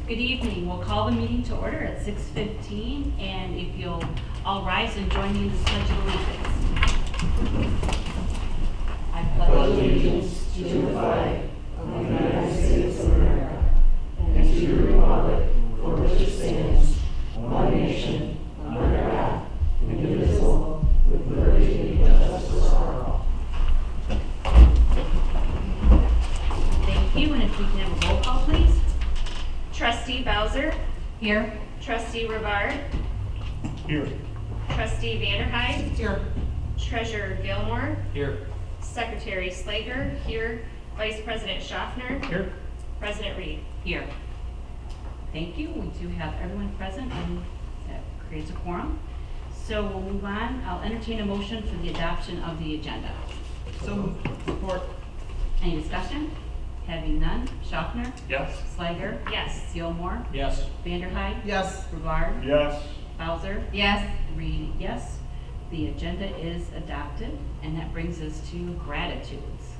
Good evening. We'll call the meeting to order at 6:15, and if you'll all rise and join me in the Pledge of Allegiance. I pledge allegiance to the flag of the United States of America and to the republic for which it stands, one nation, under God, indivisible, with liberty and justice for all. Thank you, and if we can have a roll call, please. Trustee Bowser. Here. Trustee Rivard. Here. Trustee Vanderhyde. Here. Treasurer Gilmore. Here. Secretary Slager. Here. Vice President Schaffner. Here. President Reed. Here. Thank you. We do have everyone present, and that creates a quorum. So we'll move on. I'll entertain a motion for the adoption of the agenda. So moved. Support. Any discussion? Having none. Schaffner? Yes. Slager? Yes. Gilmore? Yes. Vanderhyde? Yes. Rivard? Yes. Bowser? Yes. Reed, yes. The agenda is adopted, and that brings us to gratitudes.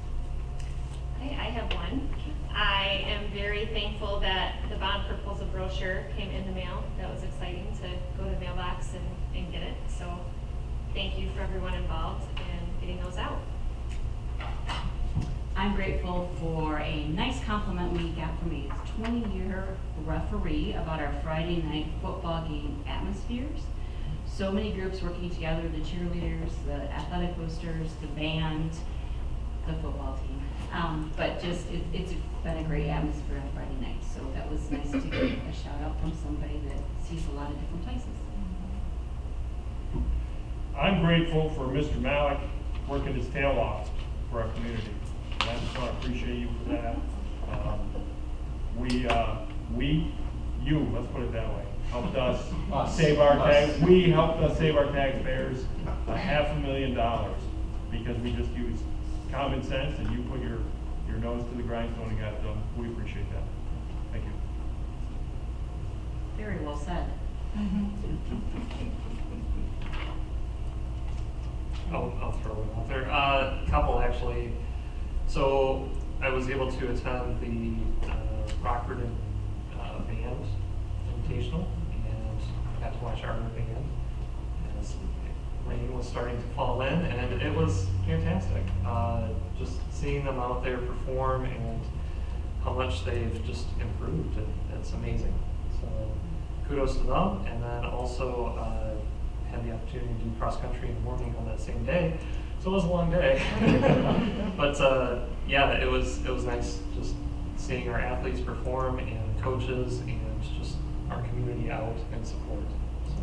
Okay, I have one. I am very thankful that the bond proposal brochure came in the mail. That was exciting to go to the mailbox and get it. So thank you for everyone involved in getting those out. I'm grateful for a nice compliment we got from a 20-year referee about our Friday night football game atmospheres. So many groups working together, the cheerleaders, the athletic boosters, the band, the football team. But just, it's been a great atmosphere on Friday night. So that was nice to get a shout out from somebody that sees a lot of different places. I'm grateful for Mr. Malik working his tail off for our community. And I just want to appreciate you for that. You, let's put it that way, helped us save our we helped us save our taxpayers $500,000 because we just used common sense and you put your nose to the grindstone and got it done. We appreciate that. Thank you. Very well said. I'll throw it out there. A couple actually. So I was able to attend the Rockford band invitational and got to watch our band as rain was starting to fall in, and it was fantastic. Just seeing them out there perform and how much they've just improved, it's amazing. So kudos to them, and then also had the opportunity to do cross country in the morning on that same day. So it was a long day, but yeah, it was nice just seeing our athletes perform and coaches and just our community out and support. So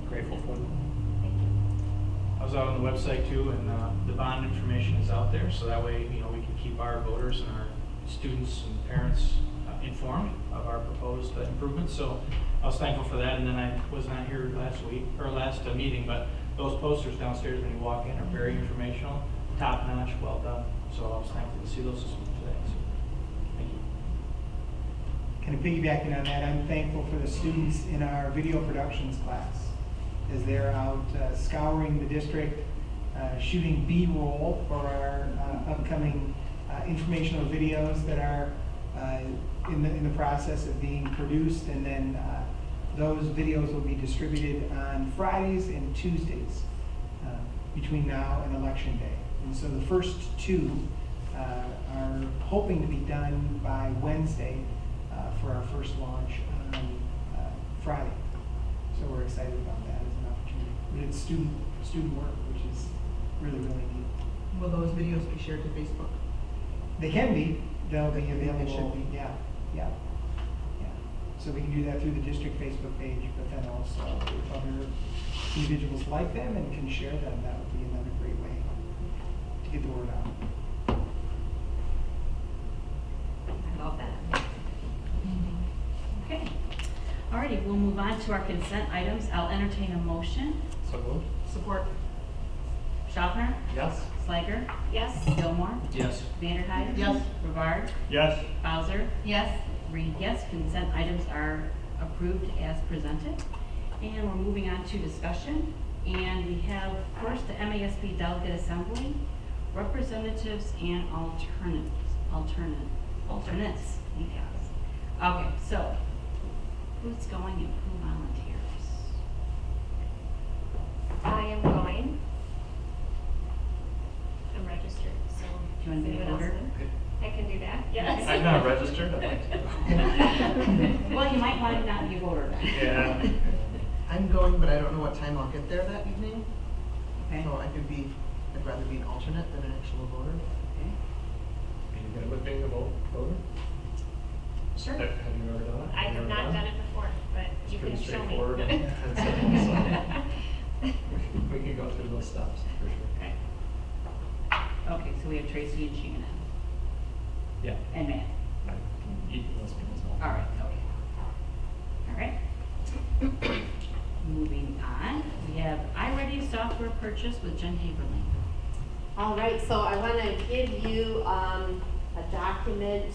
grateful for them. I was out on the website too, and the bond information is out there, so that way, we can keep our voters and our students and parents informed of our proposed improvements. So I was thankful for that, and then I was not here last meeting, but those posters downstairs when you walk in are very informational, top notch, well done. So I was thankful to see those this week today. So thank you. Kind of piggybacking on that, I'm thankful for the students in our video productions class as they're out scouring the district, shooting B-roll for our upcoming informational videos that are in the process of being produced, and then those videos will be distributed on Fridays and Tuesdays between now and Election Day. And so the first two are hoping to be done by Wednesday for our first launch on Friday. So we're excited about that as an opportunity. But it's student work, which is really, really neat. Will those videos be shared to Facebook? They can be. They'll be available. They should be. Yeah. So we can do that through the district Facebook page, but then also if other individuals like them and can share them, that would be another great way to get the word out. I love that. Okay. Alrighty, we'll move on to our consent items. I'll entertain a motion. So moved. Support. Schaffner? Yes. Slager? Yes. Gilmore? Yes. Vanderhyde? Yes. Rivard? Yes. Bowser? Yes. Reed, yes. Consent items are approved as presented. And we're moving on to discussion. And we have first the MASB Delegate Assembly, representatives and alternates. Thank you. Okay, so who's going and who volunteers? I am going. I'm registered, so. Do you want to be a anyone else voter? want? I can do that, yes. I'm not registered, I'd like to. Well, you might want to not be a voter then. Yeah. I'm going, but I don't know what time I'll get there that evening. Okay. So I'd rather be an alternate than an actual voter. Okay. Are you good with being a voter? Sure. Have you ever done it? I have not done it before, but It's you pretty can show me. straightforward and simple, so we can go through those steps for sure. Okay. Okay, so we have Tracy and Shannon Yeah. and Matt. You can list me as well. All right, okay. All right. Moving on, we have iReady software purchase with Jen Haberling. All right, so I want to give you a document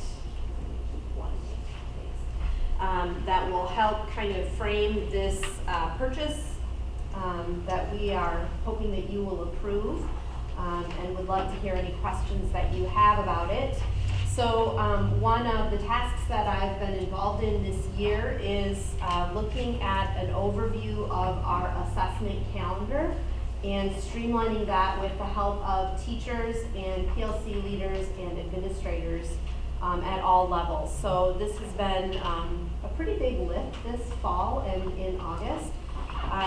that will help kind of frame this purchase that we are hoping that you will approve, and would love to hear any questions that you have about it. So one of the tasks that I've been involved in this year is looking at an overview of our assessment calendar and streamlining that with the help of teachers and PLC leaders and administrators at all levels. So this has been a pretty big lift this fall and in August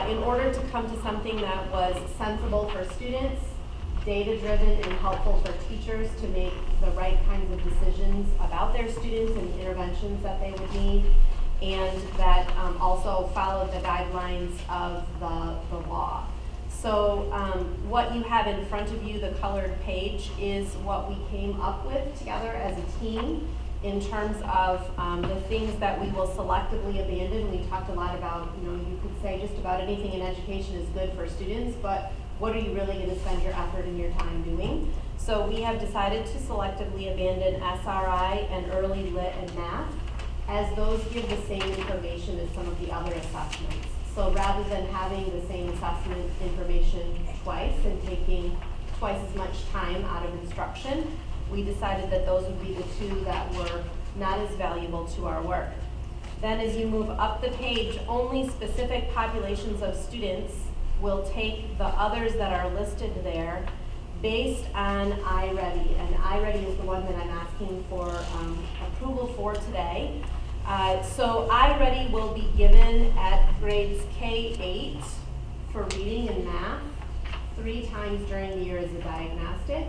in order to come to something that was sensible for students, data-driven and helpful for teachers to make the right kinds of decisions about their students and the interventions that they would need, and that also followed the guidelines of the law. So what you have in front of you, the colored page, is what we came up with together as a team in terms of the things that we will selectively abandon. We talked a lot about, you could say just about anything in education is good for students, but what are you really going to spend your effort and your time doing? So we have decided to selectively abandon SRI and early lit and math, as those give the same information as some of the other assessments. So rather than having the same assessment information twice and taking twice as much time out of instruction, we decided that those would be the two that were not as valuable to our work. Then as you move up the page, only specific populations of students will take the others that are listed there based on iReady. And iReady is the one that I'm asking for approval for today. So iReady will be given at grades K-8 for reading and math 3 times during the year as a diagnostic.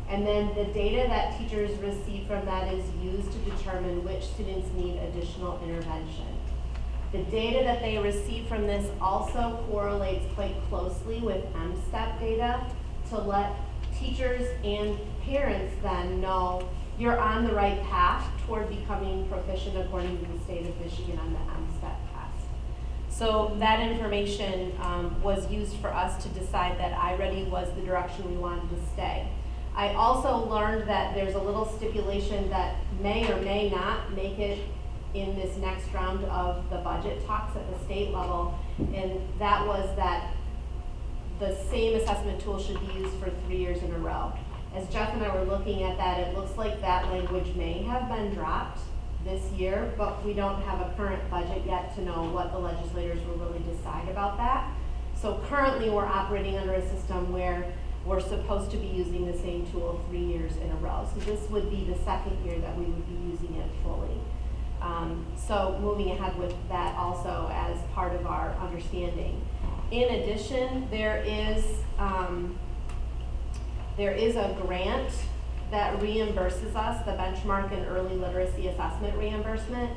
And then the data that teachers receive from that is used to determine which students need additional intervention. The data that they receive from this also correlates quite closely with MSTEP data to let teachers and parents then know you're on the right path toward becoming proficient according to the state of Michigan on the MSTEP test. So that information was used for us to decide that iReady was the direction we wanted to stay. I also learned that there's a little stipulation that may or may not make it in this next round of the budget talks at the state level, and that was that the same assessment tool should be used for 3 years in a row. As Jeff and I were looking at that, it looks like that language may have been dropped this year, but we don't have a current budget yet to know what the legislators will really decide about that. So currently we're operating under a system where we're supposed to be using the same tool 3 years in a row. So this would be the second year that we would be using it fully. So moving ahead with that also as part of our understanding. In addition, there is a grant that reimburses us, the benchmark and early literacy assessment reimbursement.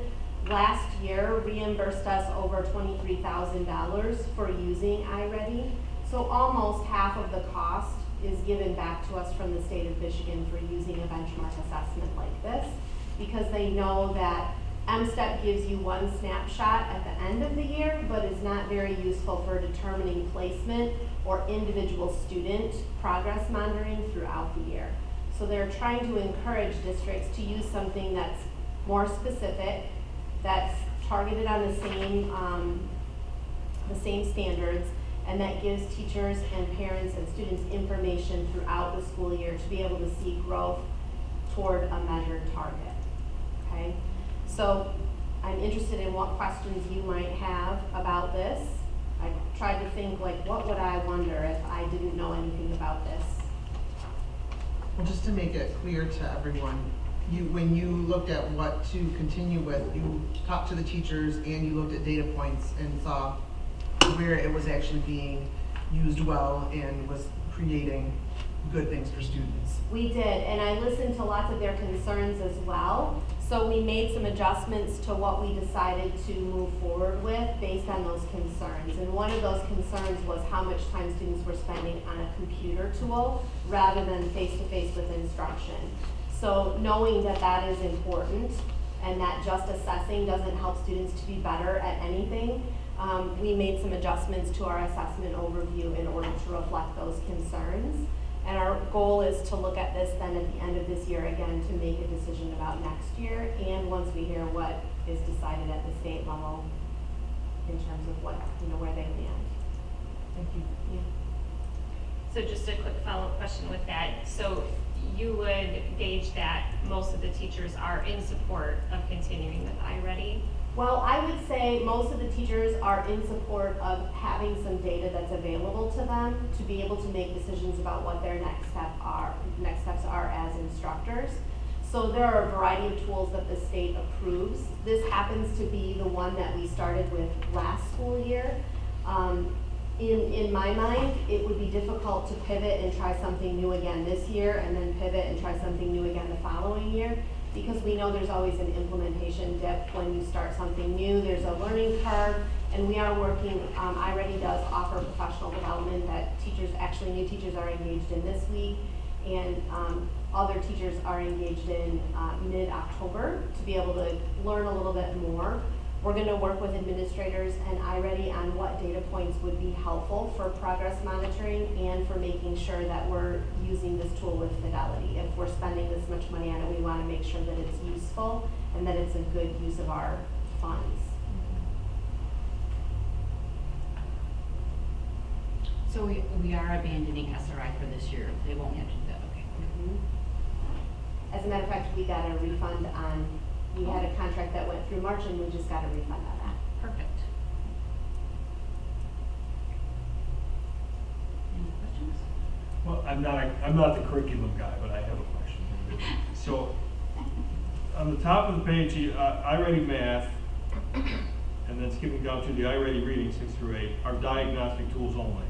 Last year reimbursed us over $23,000 for using iReady. So almost half of the cost is given back to us from the state of Michigan for using a benchmark assessment like this, because they know that MSTEP gives you one snapshot at the end of the year, but is not very useful for determining placement or individual student progress monitoring throughout the year. So they're trying to encourage districts to use something that's more specific, that's targeted on the same standards, and that gives teachers and parents and students information throughout the school year to be able to see growth toward a measured target. Okay? So I'm interested in what questions you might have about this. I tried to think, like, what would I wonder if I didn't know anything about this? Well, just to make it clear to everyone, when you looked at what to continue with, you talked to the teachers and you looked at data points and saw where it was actually being used well and was creating good things for students. We did, and I listened to lots of their concerns as well. So we made some adjustments to what we decided to move forward with based on those concerns. And one of those concerns was how much time students were spending on a computer tool rather than face-to-face with instruction. So knowing that that is important and that just assessing doesn't help students to be better at anything, we made some adjustments to our assessment overview in order to reflect those concerns. And our goal is to look at this then at the end of this year again to make a decision about next year, and once we hear what is decided at the state level in terms of what, where they land. Thank you. Yeah. So just a quick follow-up question with that. So you would gauge that most of the teachers are in support of continuing with iReady? Well, I would say most of the teachers are in support of having some data that's available to them to be able to make decisions about what their next steps are as instructors. So there are a variety of tools that the state approves. This happens to be the one that we started with last school year. In my mind, it would be difficult to pivot and try something new again this year and then pivot and try something new again the following year, because we know there's always an implementation dip when you start something new. There's a learning curve, and we are working, iReady does offer professional development that new teachers are engaged in this week, and other teachers are engaged in mid-October to be able to learn a little bit more. We're going to work with administrators and iReady on what data points would be helpful for progress monitoring and for making sure that we're using this tool with fidelity. If we're spending this much money on it, we want to make sure that it's useful and that it's a good use of our funds. So we are abandoning SRI for this year. They won't have to do that, okay. As a matter of fact, we got a refund on, we had a contract that went through March and we just got a refund on that. Perfect. Any questions? Well, I'm not the curriculum guy, but I have a question. So, on the top of the page, iReady Math, and then skipping down to the iReady Reading 6 through 8, are diagnostic tools only.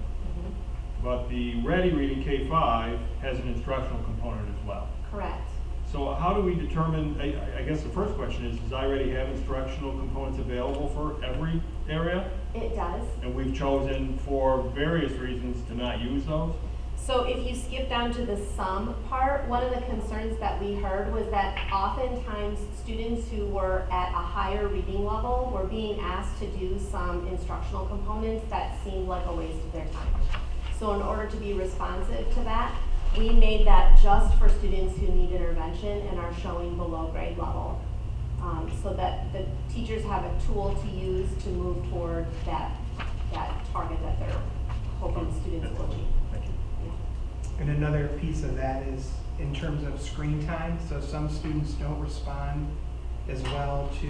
But the Ready Reading K-5 has an instructional component as well. Correct. So how do we determine, I guess the first question is, does iReady have instructional components available for every area? It does. And we've chosen for various reasons to not use those? So if you skip down to the sum part, one of the concerns that we heard was that oftentimes students who were at a higher reading level were being asked to do some instructional components that seemed like a waste of their time. So in order to be responsive to that, we made that just for students who need intervention and are showing below grade level. So that the teachers have a tool to use to move toward that target that they're hoping students will achieve. Thank you. Yeah. And another piece of that is in terms of screen time. So some students don't respond as well to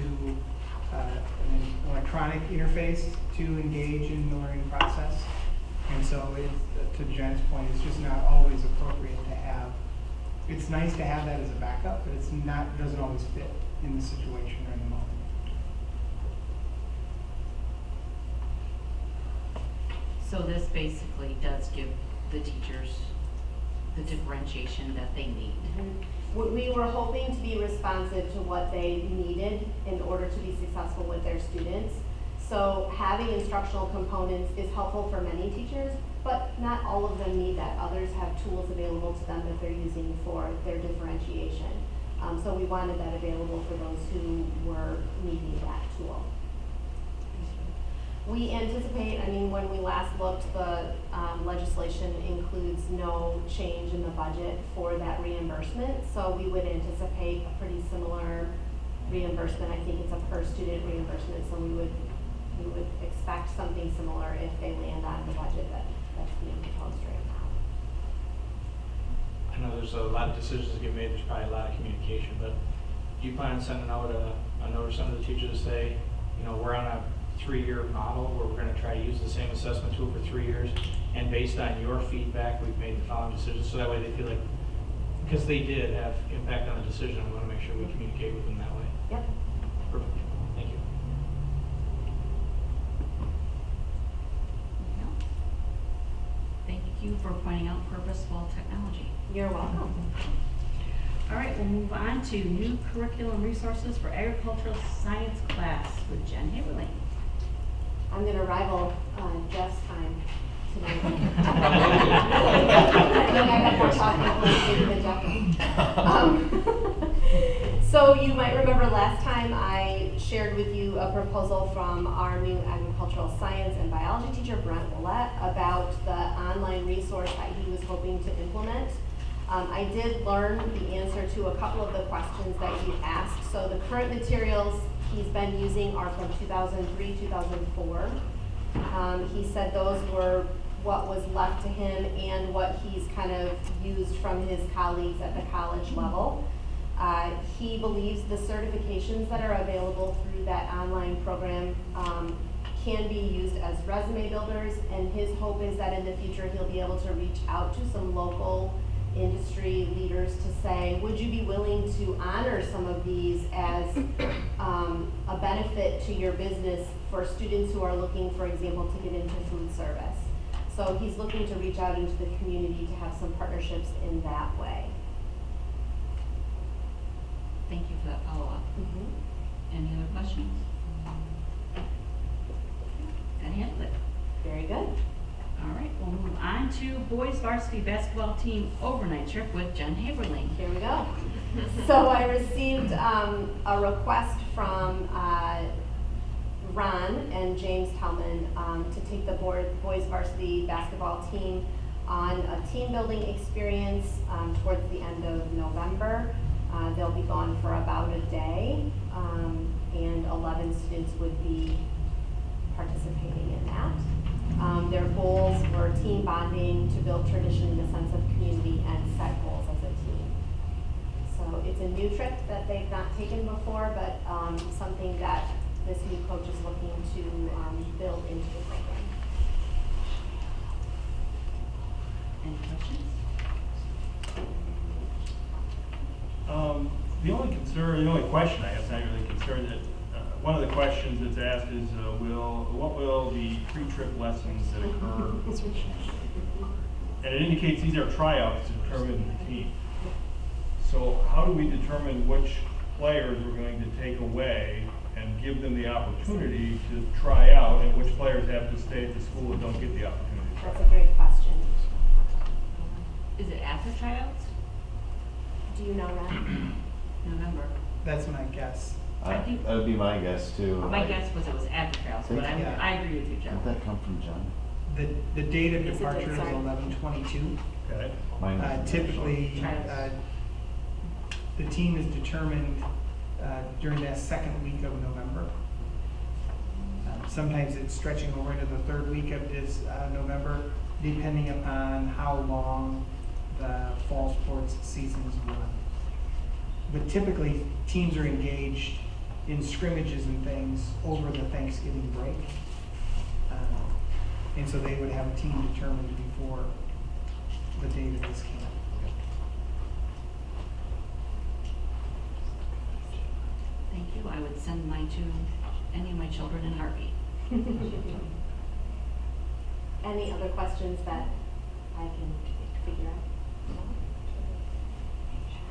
an electronic interface to engage in the learning process. And so to Jen's point, it's just not always appropriate to have. It's nice to have that as a backup, but it doesn't always fit in the situation or in the moment. So this basically does give the teachers the differentiation that they need. We were hoping to be responsive to what they needed in order to be successful with their students. So having instructional components is helpful for many teachers, but not all of them need that. Others have tools available to them that they're using for their differentiation. So we wanted that available for those who were needing that tool. We anticipate, when we last looked, the legislation includes no change in the budget for that reimbursement. So we would anticipate a pretty similar reimbursement. I think it's a per student reimbursement, so we would expect something similar if they land on the budget that's being proposed right now. I know there's a lot of decisions that get made, there's probably a lot of communication, but do you plan on sending out a note or something to the teachers to say, you know, we're on a 3-year model where we're gonna try to use the same assessment tool for 3 years, and based on your feedback, we've made the following decisions, so that way they feel like, because they did have impact on the decision, we wanna make sure we communicate with them that way. Yep. Perfect, thank you. Anything else? Thank you for pointing out purposeful technology. You're welcome. All right, we'll move on to new curriculum resources for agricultural science class with Jen Haberling. I'm gonna rival Jeff's time tonight. I think I got more talking points than Jeff. So you might remember last time I shared with you a proposal from our new agricultural science and biology teacher, Brent Willett, about the online resource that he was hoping to implement. I did learn the answer to a couple of the questions that you asked. So the current materials he's been using are from 2003, 2004. He said those were what was left to him and what he's kind of used from his colleagues at the college level. He believes the certifications that are available through that online program can be used as resume builders, and his hope is that in the future he'll be able to reach out to some local industry leaders to say, would you be willing to honor some of these as a benefit to your business for students who are looking, for example, to get into food service. So he's looking to reach out into the community to have some partnerships in that way. Thank you for that follow-up. Any other questions? Gotta handle it. Very good. All right, we'll move on to boys varsity basketball team overnight trip with Jen Haberling. Here we go. So I received a request from Ron and James Tellman to take the boys varsity basketball team on a team building experience towards the end of November. They'll be gone for about a day, and 11 students would be participating in that. Their goals were team bonding, to build tradition in a sense of community, and set goals as a team. So it's a new trip that they've not taken before, but something that this new coach is looking to build into the program. Any questions? The only question I have, it's not really a concern, that one of the questions that's asked is, what will the pre-trip lessons that occur? And it indicates these are tryouts to determine the team. So how do we determine which players we're going to take away and give them the opportunity to try out, and which players have to stay at the school and don't get the opportunity to try That's a great question. Is it after tryouts? Do you know that? November. That's my guess. I think- That would be my guess too. My guess was it was after tryouts, but Yeah. I agree with you, Joe. Did that come from John? The date of Yes, it did, departure is sorry. 11/22. Okay. Mine was Typically, Tryouts. the team is determined during that second week of November. Sometimes it's stretching over into the third week of this November, depending upon how long the fall sports seasons run. But typically, teams are engaged in scrimmages and things over the Thanksgiving break. And so they would have a team determined before the date of this camp. Thank you. I would send mine to any of my children in a heartbeat. Any other questions that I can figure out?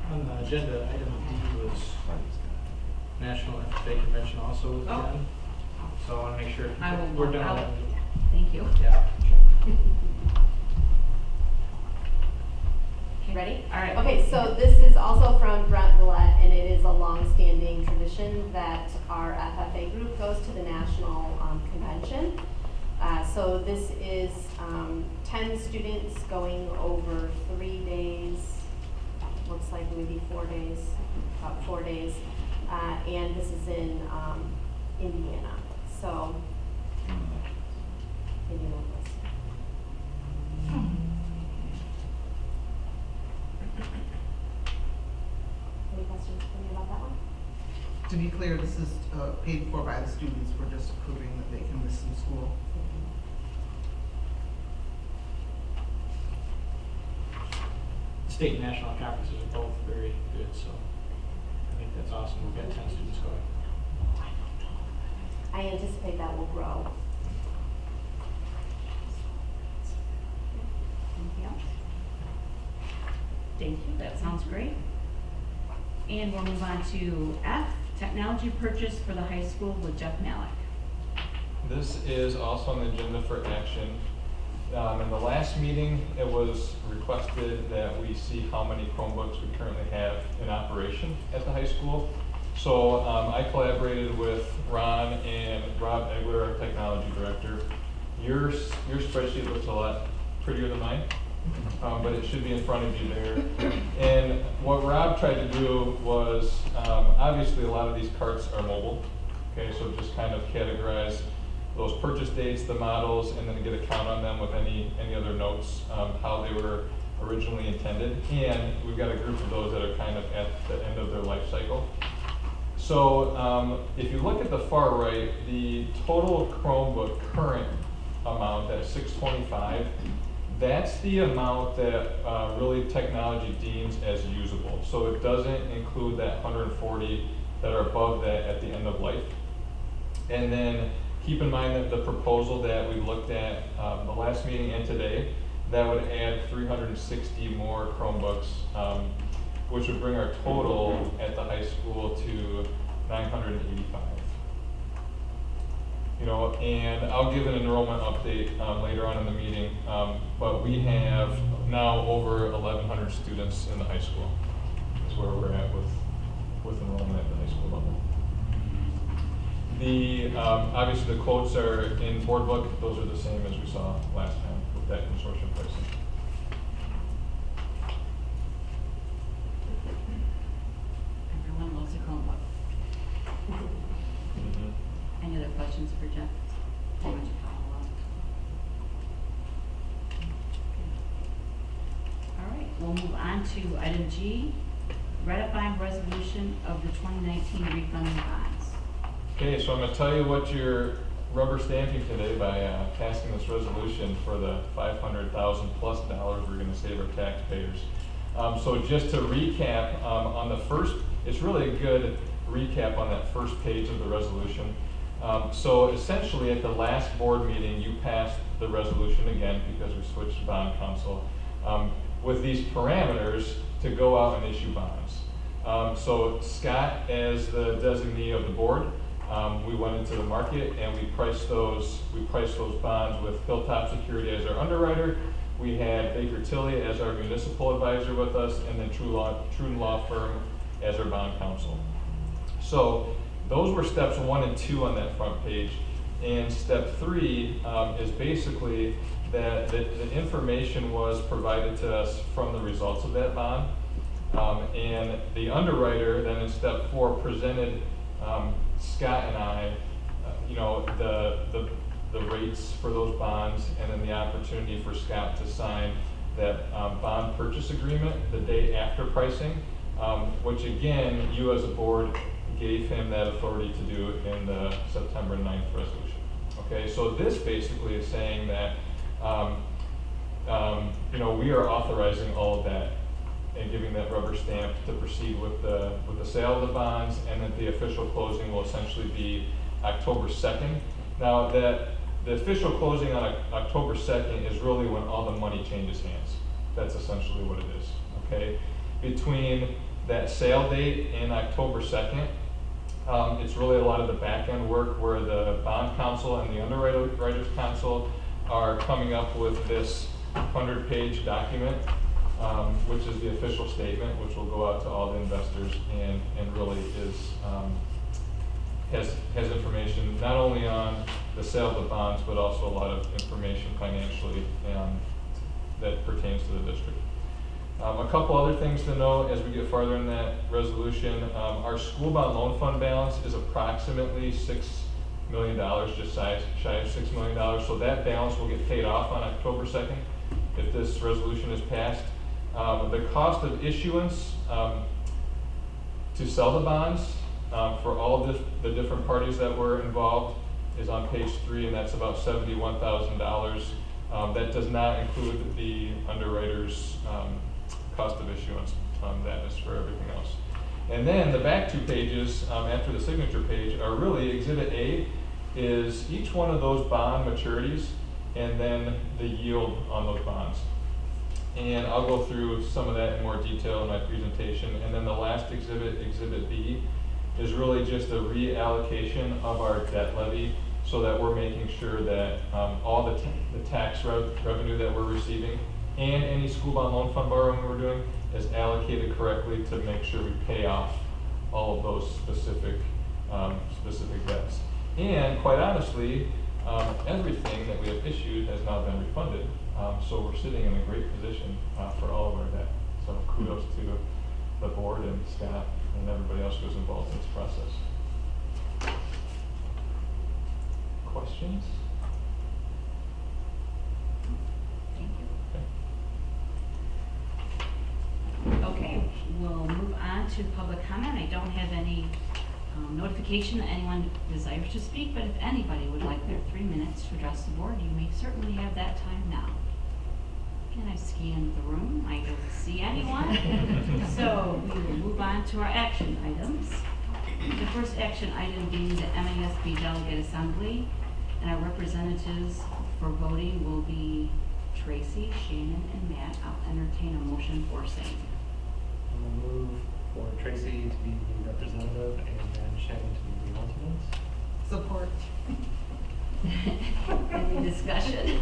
On the agenda, item D was National FFA Convention also with Oh. Jen. So I want to make sure I will we're walk done out. with that. Thank you. Yeah. Ready? All right. Okay, so this is also from Brent Willett, and it is a long-standing tradition that our FFA group goes to the national convention. So this is 10 students going over 3 days, looks like maybe 4 days, about 4 days. And this is in Indiana, so Indianapolis. Any questions for me about that one? be clear, this is paid for by the students. We're just approving that they can miss some school. State and national conferences are both very good, so I think that's awesome. We've got 10 students going. I anticipate that will grow. Anything else? Thank you, that sounds great. And we'll move on to F, technology purchase for the high school with Jeff Malik. This is also on the agenda for action. In the last meeting, it was requested that we see how many Chromebooks we currently have in operation at the high school. So I collaborated with Ron and Rob Egler, our technology director. Your spreadsheet looks a lot prettier than mine, but it should be in front of you there. And what Rob tried to do was, obviously a lot of these carts are mobile, okay, so just kind of categorize those purchase dates, the models, and then get a count on them with any other notes, how they were originally intended. And we've got a group of those that are kind of at the end of their life cycle. So if you look at the far right, the total Chromebook current amount, that $625, that's the amount that really technology deems as usable. So it doesn't include that 140 that are above that at the end of life. And then keep in mind that the proposal that we looked at the last meeting and today, that would add 360 more Chromebooks, which would bring our total at the high school to 985. You know, and I'll give an enrollment update later on in the meeting, but we have now over 1,100 students in the high school. That's where we're at with enrollment at the high school level. The obviously the quotes are in board book. Those are the same as we saw last time with that consortium pricing. Everyone loves a Chromebook. Any other questions for Jeff? How much follow up? All right, we'll move on to item G, ratifying resolution of the 2019 refunding bonds. Okay, so I'm going to tell you what you're rubber stamping today by passing this resolution for the $500,000 plus we're going to save our taxpayers. So just to recap, on the first, it's really a good recap on that first page of the resolution. So essentially at the last board meeting, you passed the resolution again because we switched to bond counsel with these parameters to go out and issue bonds. So Scott, as the designee of the board, we went into the market and we priced those bonds with Hilltop Security as our underwriter. We had Baker Tilly as our municipal advisor with us, and then Truden Law Firm as our bond counsel. So those were steps 1 and 2 on that front page. And step 3 is basically that the information was provided to us from the results of that bond. And the underwriter then in step 4 presented Scott and I, the rates for those bonds, and then the opportunity for Scott to sign that bond purchase agreement the day after pricing, which again, you as a board gave him that authority to do in the September 9th resolution. Okay, so this basically is saying that we are authorizing all of that and giving that rubber stamp to proceed with the sale of the bonds, and that the official closing will essentially be October 2nd. Now the official closing on October 2nd is really when all the money changes hands. That's essentially what it is, okay? Between that sale date and October 2nd, it's really a lot of the back end work where the bond counsel and the underwriters counsel are coming up with this 100-page document, which is the official statement, which will go out to all the investors and really has information not only on the sale of the bonds, but also a lot of information financially that pertains to the district. A couple other things to know as we get farther in that resolution. Our school bond loan fund balance is approximately $6 million, just shy of $6 million. So that balance will get paid off on October 2nd if this resolution is passed. The cost of issuance to sell the bonds for all the different parties that were involved is on page 3, and that's about $71,000. That does not include the underwriter's cost of issuance. That is for everything else. And then the back 2 pages after the signature page are really Exhibit A is each one of those bond maturities and then the yield on those bonds. And I'll go through some of that in more detail in my presentation. And then the last exhibit, Exhibit B, is really just a reallocation of our debt levy so that we're making sure that all the tax revenue that we're receiving and any school bond loan fund borrowing we're doing is allocated correctly to make sure we pay off all of those specific debts. And quite honestly, everything that we have issued has now been refunded. So we're sitting in a great position for all of our debt. So kudos to the board and staff and everybody else who's involved in this process. Questions? Thank you. Okay. Okay, we'll move on to public comment. I don't have any notification that anyone desires to speak, but if anybody would like their 3 minutes to address the board, you may certainly have that time now. And I scanned the room, I don't see anyone. So we will move on to our action items. The first action item being the MASB Delegate Assembly, and our representatives for voting will be Tracy, Shannon, and Matt. I'll entertain a motion for same. I'll move for Tracy to be the representative and then Shannon to be the alternate. Support. Any discussion?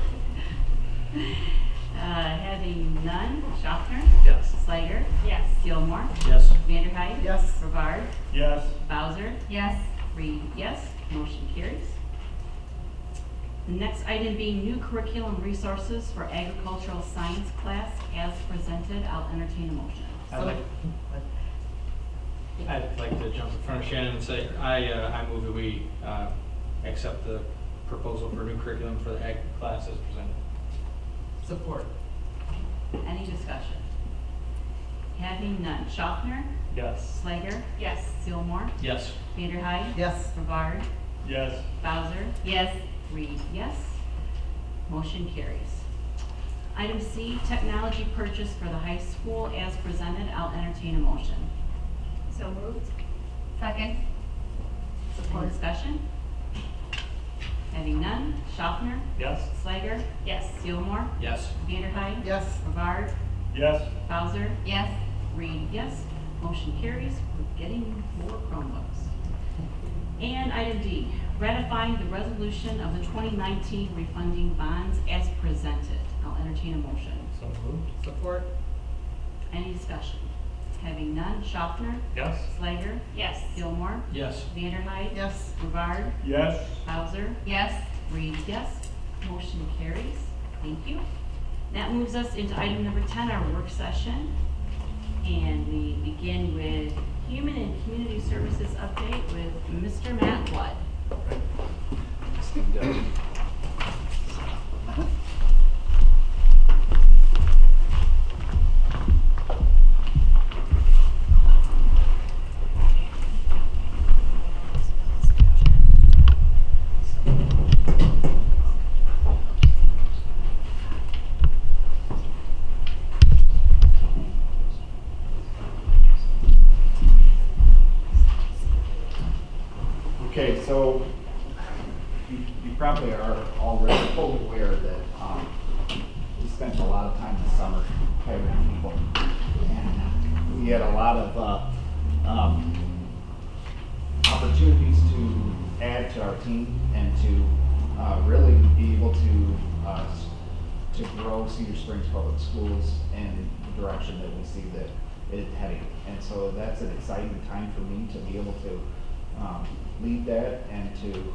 Having none, Schaffner? Yes. Slager? Yes. Gilmore? Yes. Vanderhyde? Yes. Brevard? Yes. Bowser? Yes. Reed, yes. Motion carries. The next item being new curriculum resources for agricultural science class as presented. I'll entertain a motion. I'd like to jump in front of Shannon and say, I move that we accept the proposal for new curriculum for the ag class as presented. Support. Any discussion? Having none, Schaffner? Yes. Slager? Yes. Gilmore? Yes. Vanderhyde? Yes. Brevard? Yes. Bowser? Yes. Reed, yes. Motion carries. Item C, technology purchase for the high school as presented. I'll entertain a motion. So moved. Second. Any discussion? Having none, Schaffner? Yes. Slager? Yes. Gilmore? Yes. Vanderhyde? Yes. Brevard? Yes. Bowser? Yes. Reed, yes. Motion carries. We're getting more Chromebooks. And item D, ratifying the resolution of the 2019 refunding bonds as presented. I'll entertain a motion. So moved. Support. Any discussion? Having none, Schaffner? Yes. Slager? Yes. Gilmore? Yes. Vanderhyde? Yes. Brevard? Yes. Bowser? Yes. Reed, yes. Motion carries. Thank you. That moves us into item number 10, our work session. And we begin with Human and Community Services update with Mr. Matt Blood. Okay, so you probably are already fully aware that we spent a lot of time this summer hiring people. And we had a lot of opportunities to add to our team and to really be able to grow Cedar Springs Public Schools in the direction that we see that it's heading. And so that's an exciting time for me to be able to lead that and to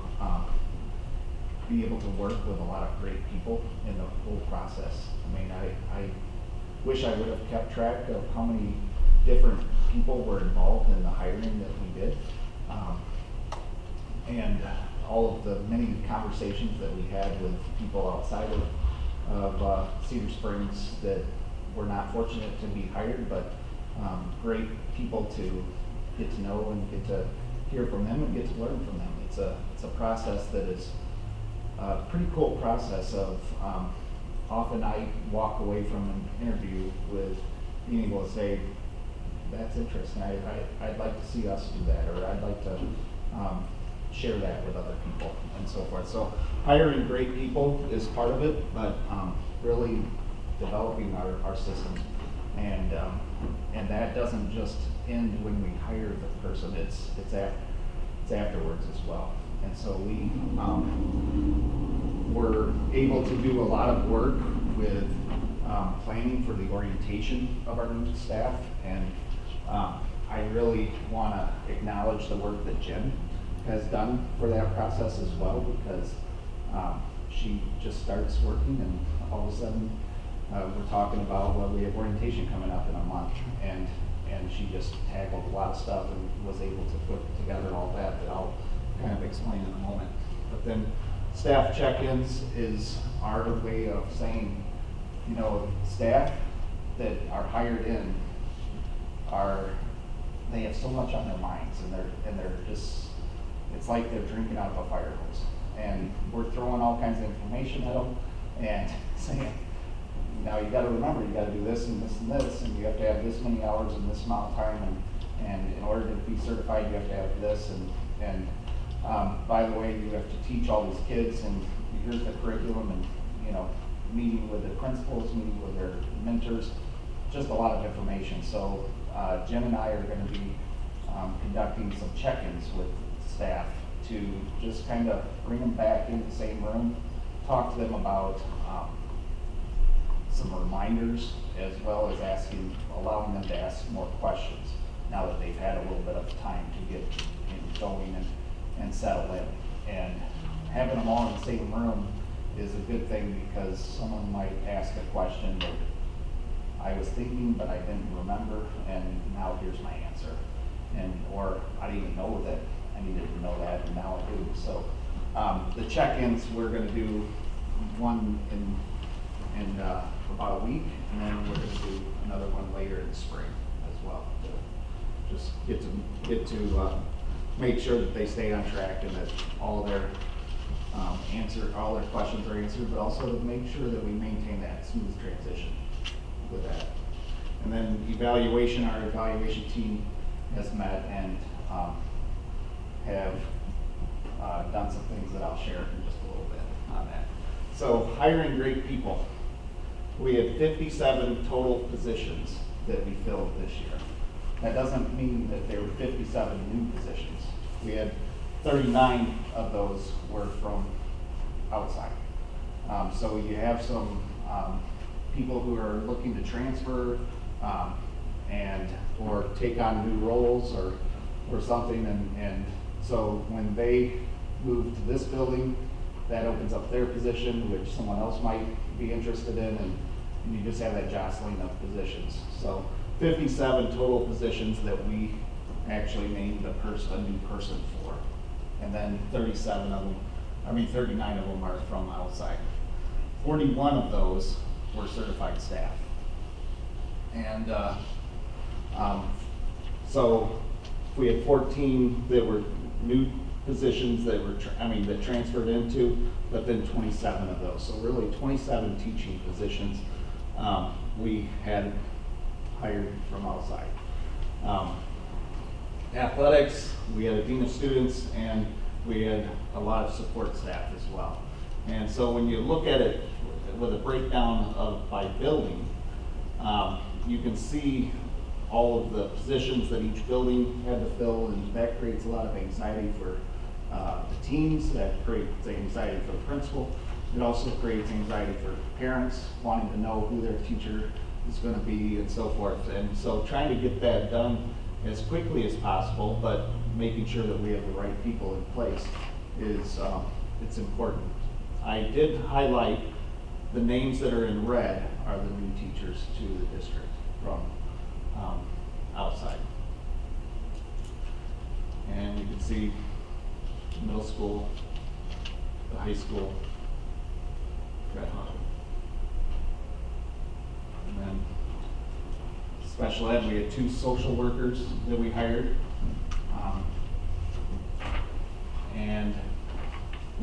be able to work with a lot of great people in the whole process. I mean, I wish I would have kept track of how many different people were involved in the hiring that we did. And all of the many conversations that we had with people outside of Cedar Springs that were not fortunate to be hired, but great people to get to know and get to hear from them and get to learn from them. It's a process that is a pretty cool process of, often I walk away from an interview with being able to say, that's interesting, I'd like to see us do that, or I'd like to share that with other people and so forth. So hiring great people is part of it, but really developing our system. And that doesn't just end when we hire the person, it's afterwards as well. And so we were able to do a lot of work with planning for the orientation of our new staff. And I really want to acknowledge the work that Jen has done for that process as well, because she just starts working and all of a sudden we're talking about, well, we have orientation coming up in a month, and she just tackled a lot of stuff and was able to put together all that I'll kind of explain in a moment. But then staff check-ins is our way of saying, you know, staff that are hired in they have so much on their minds, and they're just, it's like they're drinking out of a fire hose. And we're throwing all kinds of information at them and saying, now you got to remember, you got to do this and this and this, and you have to have this many hours and this amount of time, and in order to be certified, you have to have this, and by the way, you have to teach all these kids, and here's the curriculum, and you know, meeting with the principals, meeting with their mentors, just a lot of information. So Jen and I are going to be conducting some check-ins with staff to just kind of bring them back in the same room, talk to them about some reminders, as well as allowing them to ask more questions now that they've had a little bit of time to get going and settle in. And having them all in the same room is a good thing, because someone might ask a question that I was thinking but I didn't remember, and now here's my answer. Or I didn't even know that I needed to know that, and now I do. So the check-ins, we're going to do one in about a week, and then we're going to do another one later in the spring as well, to just get to make sure that they stay on track and that all their questions are answered, but also to make sure that we maintain that smooth transition with that. And then evaluation, our evaluation team has met and have done some things that I'll share in just a little bit on that. So hiring great people. We had 57 total positions that we filled this year. That doesn't mean that there were 57 new positions. We had 39 of those were from outside. So you have some people who are looking to transfer or take on new roles or something, and so when they move to this building, that opens up their position, which someone else might be interested in, and you just have that jostling of positions. So 57 total positions that we actually named a new person for, and then 39 of them are from outside. 41 of those were certified staff. And so we had 14 that were new positions that that transferred into, but then 27 of those. So really 27 teaching positions we had hired from outside. Athletics, we had a dean of students, and we had a lot of support staff as well. And so when you look at it with a breakdown by building, you can see all of the positions that each building had to fill, and that creates a lot of anxiety for the teams, that creates anxiety for the principal. It also creates anxiety for parents wanting to know who their teacher is going to be and so forth. And so trying to get that done as quickly as possible, but making sure that we have the right people in place is it's important. I did highlight the names that are in red are the new teachers to the district from outside. And you can see the middle school, the high school, red hot. And then special ed, we had 2 social workers that we hired.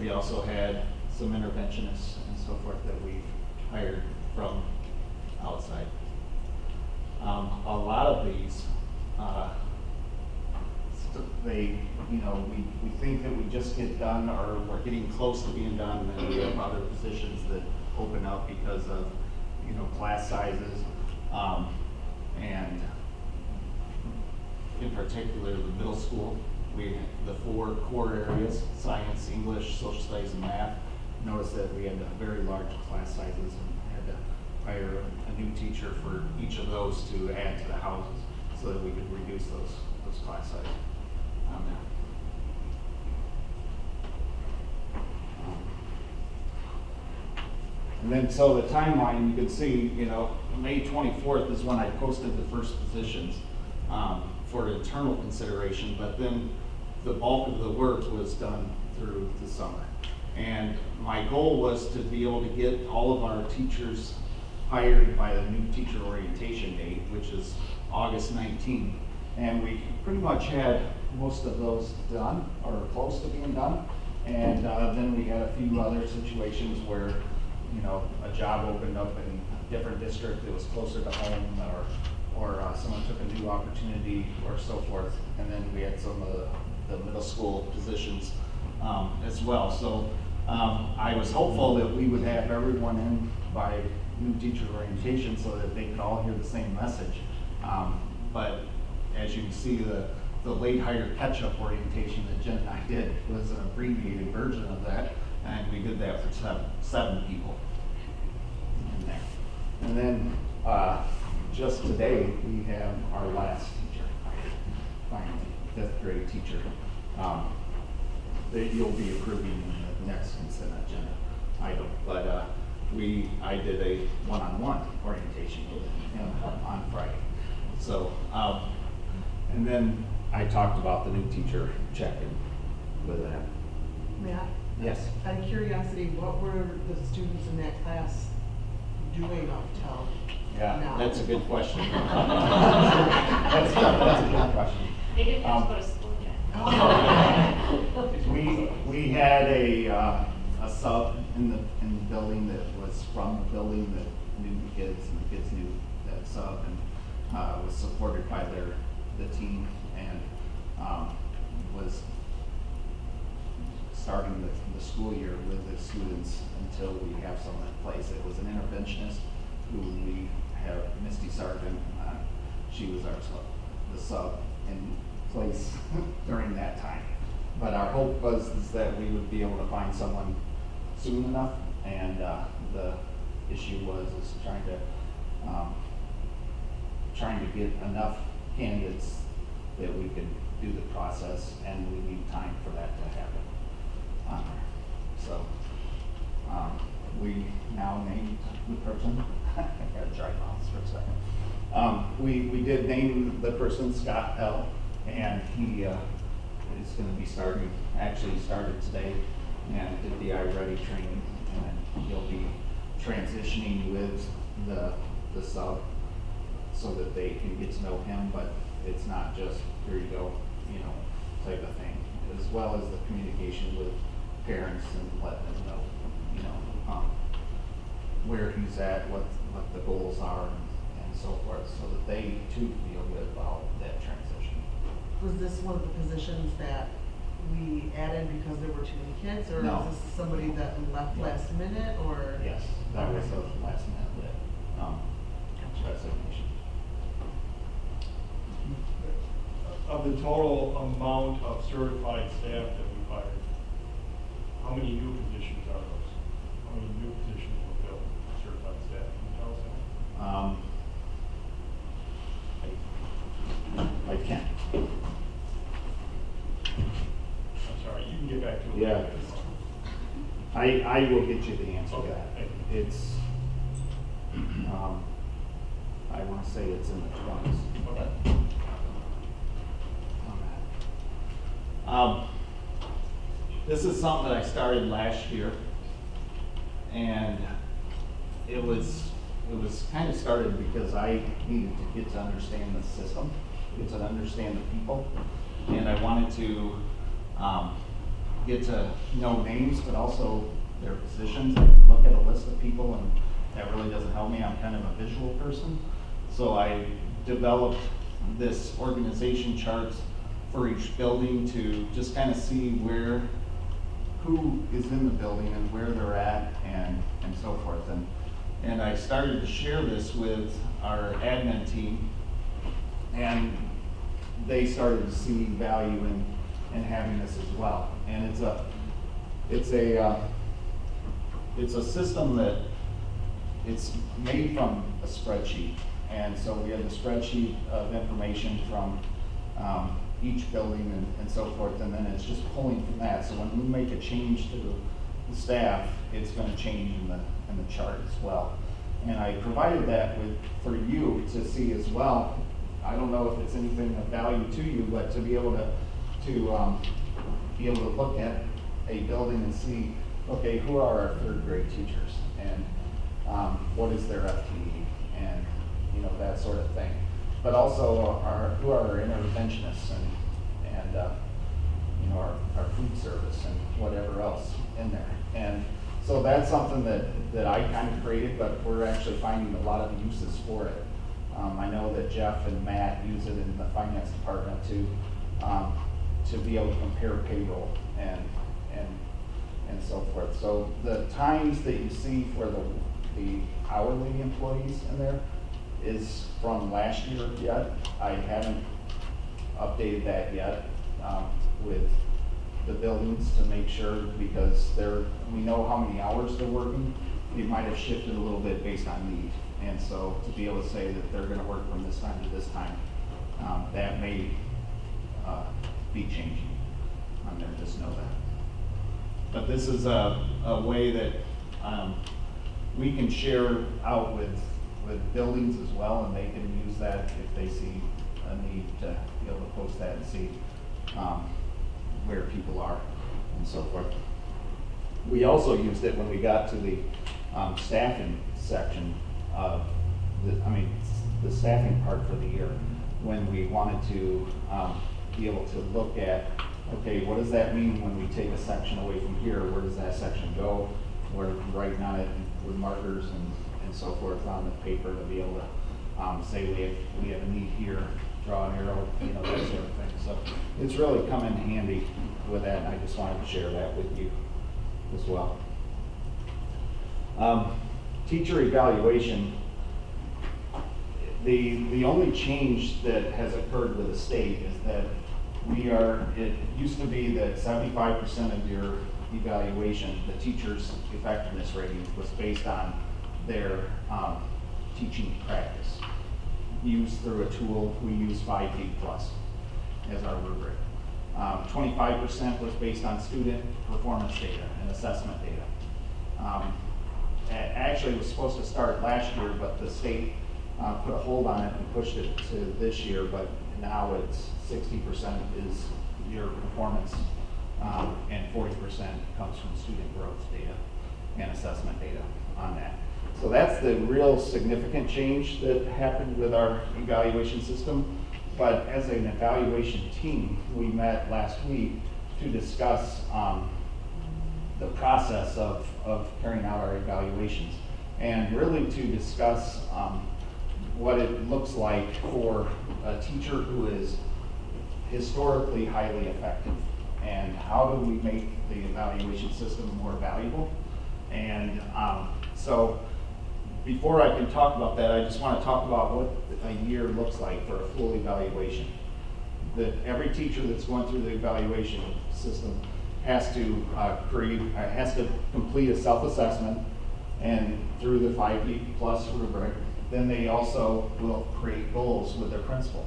we also had some interventionists and so forth that we hired from outside. A lot of these, they, we think that we just get done or we're getting close to being done, and then we have other positions that open up because of, class sizes, and in particular, the middle school. The 4 core areas, science, English, social studies, and math. Notice that we had very large class sizes and had to hire a new teacher for each of those to add to the houses so that we could reduce those class sizes on that. And then, so the timeline, you can see, May 24th is when I posted the first positions for internal consideration, but then the bulk of the work was done through the summer. And my goal was to be able to get all of our teachers hired by the new teacher orientation date, which is August 19th. And we pretty much had most of those done, or close to being done. And then we had a few other situations where, a job opened up in a different district that was closer to home, or someone took a new opportunity, or so forth. And then we had some of the middle school positions as well. So I was hopeful that we would have everyone in by new teacher orientation so that they could all hear the same message. But as you can see, the late hire catch-up orientation that Jen and I did was an abbreviated version of that, and we did that for 7 people in there. And then just today, we have our last teacher hired, finally, 5th grade teacher, that you'll be approving in the next consent agenda item. But I did a one-on-one orientation with him on Friday. So, and then I talked about the new teacher check-in with that. Matt? Yes. Out of curiosity, what were the students in that class doing up till Yeah, now? that's a good question. that's a good question. They didn't have to go to school yet. We had a sub in the building that was from the building that knew the kids, and the kids knew that sub, and was supported by the team, and was starting the school year with the students until we have someone in place. It was an interventionist who we have, Misty Sargent. She was the sub in place during that time. But our hope was that we would be able to find someone soon enough, and the issue was trying to get enough candidates that we could do the process, and we need time for that to happen. So we now named the person. I got a dry mouth for a second. We did name the person Scott L, and he is going to be starting. Actually, he started today and did the iReady training, and he'll be transitioning with the sub so that they can get to know him. But it's not just here you go, type of thing, as well as the communication with parents and let them know, where he's at, what the goals are, and so forth, so that they too feel good about that transition. Was this one of the positions that we added because there were too many kids, or No. was this somebody that left last minute, or? Yes, that was the last minute resignation. Of the total amount of certified staff that we hired, how many new positions are those? How many new positions were filled, certified staff? Can you tell us that? I can't. I'm sorry, you can get back to it. Yeah. I will get you the answer to Okay, that. thank you. It's, I want to say it's in the 20s. Okay. This is something that I started last year, and it was kind of started because I needed to get to understand the system, get to understand the people, and I wanted to get to know names, but also their positions. I can look at a list of people, and that really doesn't help me. I'm kind of a visual person. So I developed this organization charts for each building to just kind of see who is in the building and where they're at and so forth. And I started to share this with our admin team, and they started to see value in having this as well. And it's a system that it's made from a spreadsheet. And so we have the spreadsheet of information from each building and so forth, and then it's just pulling from that. So when we make a change to the staff, it's going to change in the chart as well. And I provided that for you to see as well. I don't know if it's anything of value to you, but to be able to look at a building and see, okay, who are our third grade teachers, and what is their FTE, and that sort of thing. But also who are our interventionists and our food service and whatever else in there. And so that's something that I kind of created, but we're actually finding a lot of uses for it. I know that Jeff and Matt use it in the finance department to be able to compare payroll and so forth. So the times that you see for the hourly employees in there is from last year yet. I haven't updated that yet with the buildings to make sure, because we know how many hours they're working. We might have shifted a little bit based on need. And so to be able to say that they're going to work from this time to this time, that may be changing on there, just know that. But this is a way that we can share out with buildings as well, and they can use that if they see a need to be able to post that and see where people are and so forth. We also used it when we got to the staffing section of the staffing part for the year, when we wanted to be able to look at, okay, what does that mean when we take a section away from here? Where does that section go? We're writing on it with markers and so forth on the paper to be able to say we have a need here, draw an arrow, that sort of thing. So it's really come in handy with that, and I just wanted to share that with you as well. Teacher evaluation. The only change that has occurred with the state is that it used to be that 75% of your evaluation, the teacher's effectiveness rating, was based on their teaching practice. Used through a tool, we use 5D Plus as our rubric. 25% was based on student performance data and assessment data. Actually, it was supposed to start last year, but the state put a hold on it and pushed it to this year, but now it's 60% is your performance and 40% comes from student growth data and assessment data on that. So that's the real significant change that happened with our evaluation system. But as an evaluation team, we met last week to discuss the process of carrying out our evaluations, and really to discuss what it looks like for a teacher who is historically highly effective, and how do we make the evaluation system more valuable. And so before I can talk about that, I just want to talk about what a year looks like for a full evaluation. That every teacher that's going through the evaluation system has to complete a self-assessment, and through the 5D Plus rubric, then they also will create goals with their principal.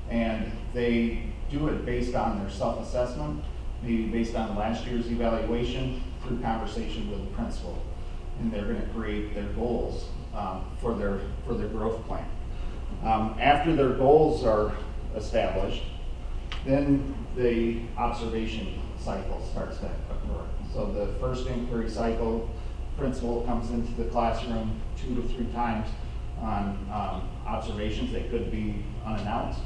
And they do it based on their self-assessment, maybe based on last year's evaluation, through conversation with the principal. And they're going to create their goals for their growth plan. After their goals are established, then the observation cycle starts to occur. So the first inquiry cycle, principal comes into the classroom 2 to 3 times on observations. They could be unannounced,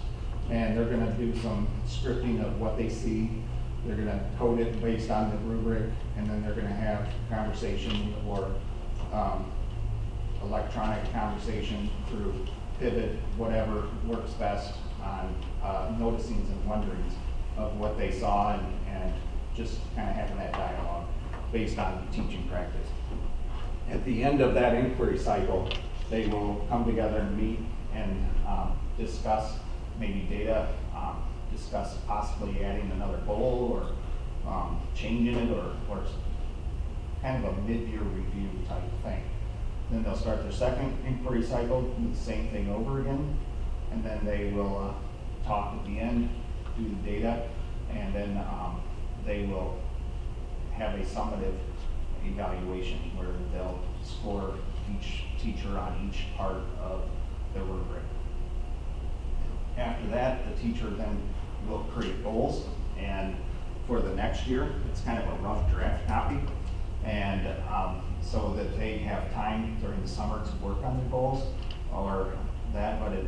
and they're going to do some scripting of what they see They're gonna code it based on the rubric, and then they're gonna have conversation or electronic conversation through Pivot, whatever works best on noticings and wonderings of what they saw, and just kind of having that dialogue based on teaching practice. At the end of that inquiry cycle, they will come together and meet and discuss maybe data, discuss possibly adding another goal or changing it or kind of a mid-year review type thing. Then they'll start their second inquiry cycle, do the same thing over again, and then they will talk at the end, do the data, and then they will have a summative evaluation where they'll score each teacher on each part of the rubric. After that, the teacher then will create goals, and for the next year, it's kind of a rough draft copy, and so that they have time during the summer to work on their goals or that, but it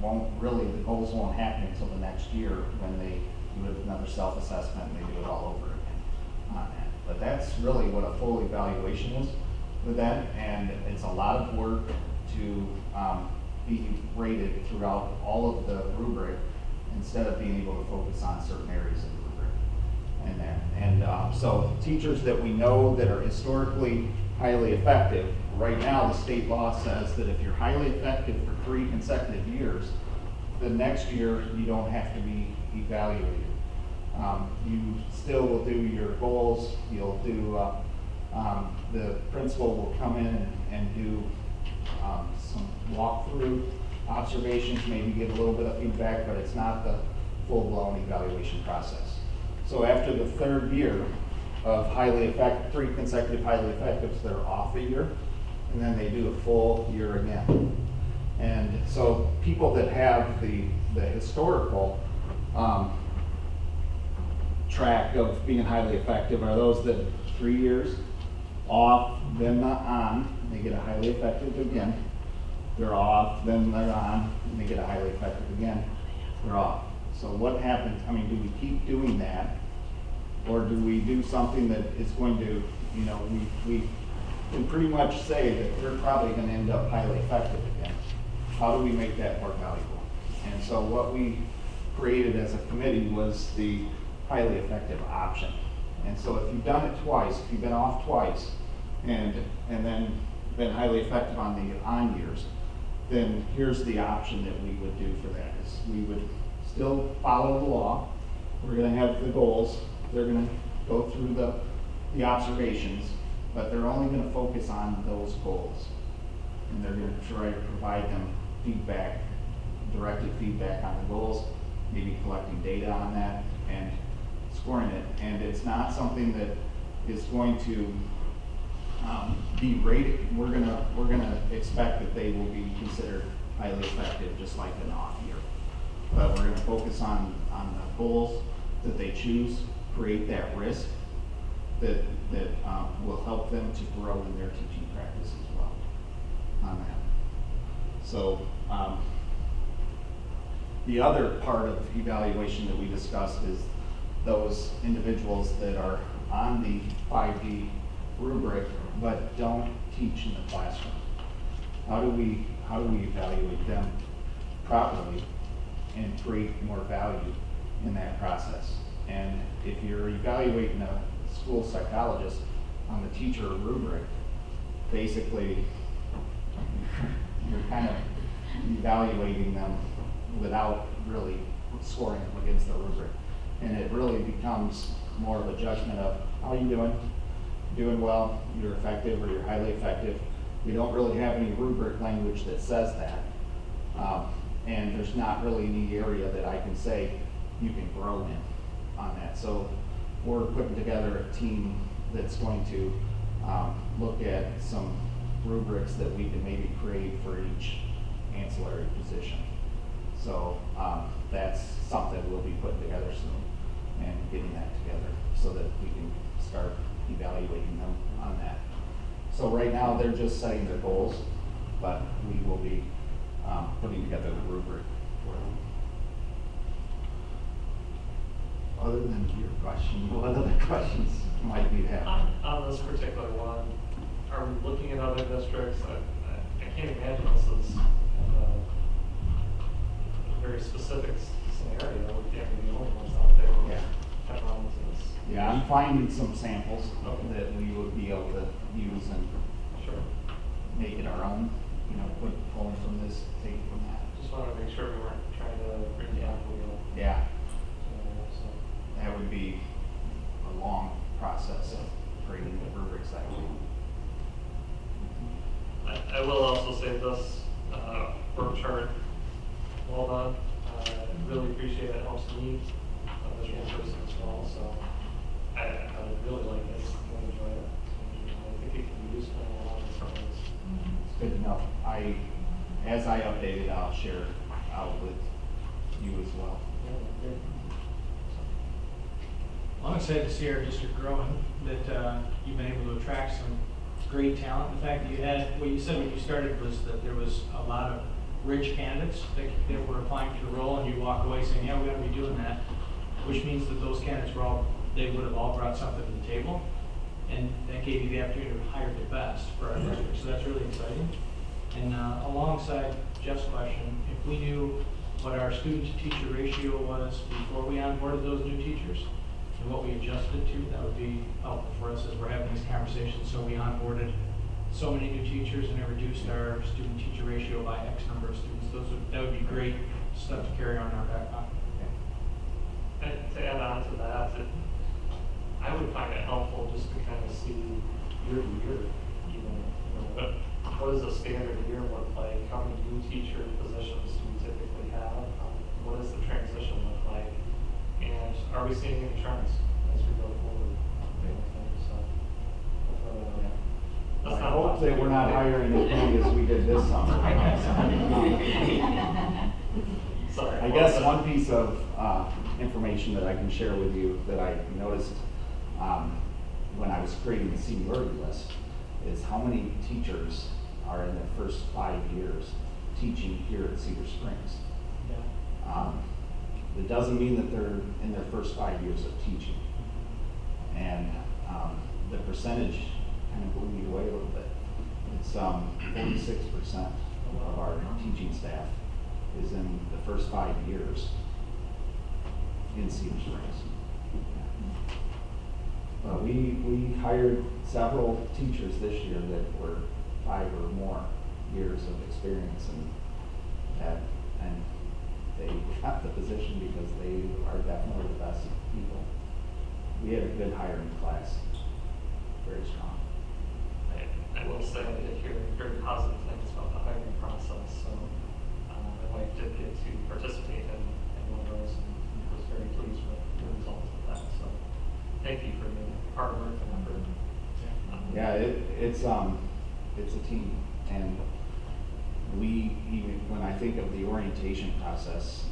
won't really, the goals won't happen until the next year when they do another self-assessment and they do it all over again on that. But that's really what a full evaluation is with that, and it's a lot of work to be rated throughout all of the rubric instead of being able to focus on certain areas of the rubric and that. And so teachers that we know that are historically highly effective, right now the state law says that if you're highly effective for 3 consecutive years, the next year you don't have to be evaluated. You still will do your goals, you'll do, the principal will come in and do some walkthrough observations, maybe give a little bit of feedback, but it's not the full-blown evaluation process. So after the third year of highly effective, 3 consecutive highly effectives, they're off a year, and then they do a full year again. And so people that have the historical track of being highly effective are those that 3 years off, then on, and they get a highly effective again. They're off, then they're on, and they get a highly effective again. They're off. So what happens? I mean, do we keep doing that, or do we do something that is going to, you know, we can pretty much say that they're probably going to end up highly effective again. How do we make that more valuable? And so what we created as a committee was the highly effective option. And so if you've done it twice, if you've been off twice, and then been highly effective on the on years, then here's the option that we would do for that. Is we would still follow the law. We're going to have the goals. They're going to go through the observations, but they're only going to focus on those goals. And they're going to try to provide them feedback, directed feedback on the goals, maybe collecting data on that and scoring it. And it's not something that is going to be rated. We're gonna expect that they will be considered highly effective, just like an off year. But we're gonna focus on the goals that they choose, create that risk that will help them to grow in their teaching practice as well on that. So the other part of evaluation that we discussed is those individuals that are on the 5D rubric but don't teach in the classroom. How do we evaluate them properly and create more value in that process? And if you're evaluating a school psychologist on the teacher rubric, basically you're kind of evaluating them without really scoring them against the rubric. And it really becomes more of a judgment of how are you doing? Doing well, you're effective, or you're highly effective. We don't really have any rubric language that says that. And there's not really any area that I can say you can grow in on that. So we're putting together a team that's going to look at some rubrics that we can maybe create for each ancillary position. So that's something we'll be putting together soon and getting that together so that we can start evaluating them on that. So right now they're just setting their goals, but we will be putting together the rubric for them. Other than your question, what other questions might you have? On this particular one, are we looking at other districts? I can't imagine this is a very specific scenario. We can't be the only ones out there who Yeah. have run into this. Yeah, I'm finding some samples Okay. that we would be able to use and Sure. make it our own, you know, pulling from this, taking from that. Just wanted to make sure we weren't trying to bring back wheel. Yeah, So, that would be a long process of creating the rubrics that way. I will also say this, work chart, well done. I really appreciate it, helps me as one person as well, so I would really like it, I enjoy it. I think it can be useful in a lot of different ways. It's good to know. As I update it, I'll share out with you as well. Yeah, great. I'm excited to see our district growing, that you've been able to attract some great talent. The fact that you had, what you said when you started was that there was a lot of rich candidates that were applying for the role, and you walk away saying, yeah, we ought to be doing that, which means that those candidates they would have all brought something to the table, and that gave you the opportunity to hire the best for our district, so that's really exciting. And alongside Jeff's question, if we knew what our student-to-teacher ratio was before we onboarded those new teachers, and what we adjusted to, that would be helpful for us as we're having these conversations. So we onboarded so many new teachers and it reduced our student-teacher ratio by X number of students. That would be great stuff to carry on in our back pocket. And to add on to that, I would find it helpful just to kind of see year to year, even, what does a standard year look like? How many new teacher positions do we typically have? What does the transition look like? And are we seeing any trends as we go forward? So, I hope that we're not hiring as many as we did this summer. Sorry. I guess one piece of information that I can share with you that I noticed when I was creating the seniority list is how many teachers are in their first 5 years teaching here at Cedar Springs. Yeah. It doesn't mean that they're in their first 5 years of teaching. And the percentage kind of blew me away a little bit. It's 46% of our teaching staff is in the first 5 years in Cedar Springs. But we hired several teachers this year that were 5 or more years of experience and they got the position because they are definitely the best people. We had a good hiring class, very strong. I will say I did hear very positive things about the hiring process. So my wife did get to participate in one of those and was very pleased with the results of that. So thank you for your hard work and effort. Yeah, it's a team, and we even when I think of the orientation process,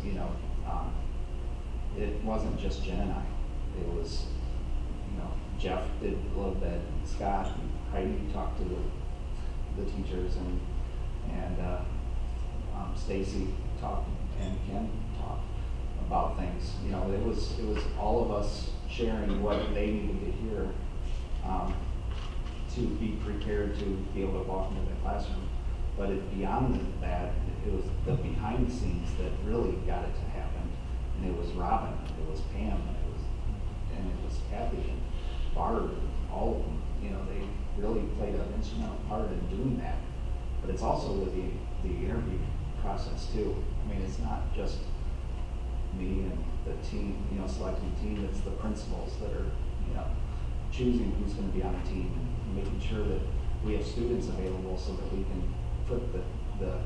it wasn't just Jen and I. It was, Jeff did a little bit, Scott and Heidi talked to the teachers, and Stacy talked, and Ken talked about things. It was all of us sharing what they needed to hear to be prepared to be able to walk into the classroom. But beyond that, it was the behind the scenes that really got it to happen. And it was Robin, it was Pam, and it was Kathy and Barb, and all of them. They really played an instrumental part in doing that. But it's also with the interview process too. I mean, it's not just me and the team, selecting the team. It's the principals that are, choosing who's going to be on the team and making sure that we have students available so that we can put the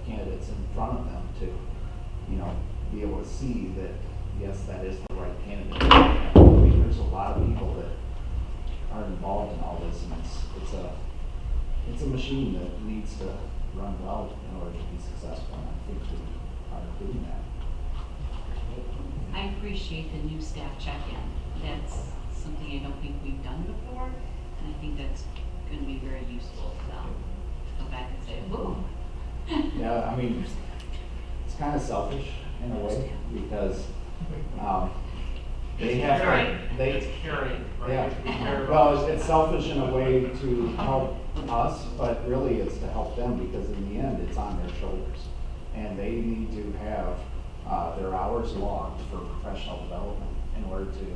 candidates in front of them to, be able to see that, yes, that is the right candidate. I mean, there's a lot of people that are involved in all this, and it's a machine that needs to run well in order to be successful, and I think we are doing that. I appreciate the new staff check-in. That's something I don't think we've done before, and I think that's going to be very useful to come back and say, whoa. Yeah, I mean, it's kind of selfish in a way, because They have to, It's caring, right? yeah. We care about- Well, it's selfish in a way to help us, but really it's to help them because in the end, it's on their shoulders. And they need to have, their hours logged for professional development in order to,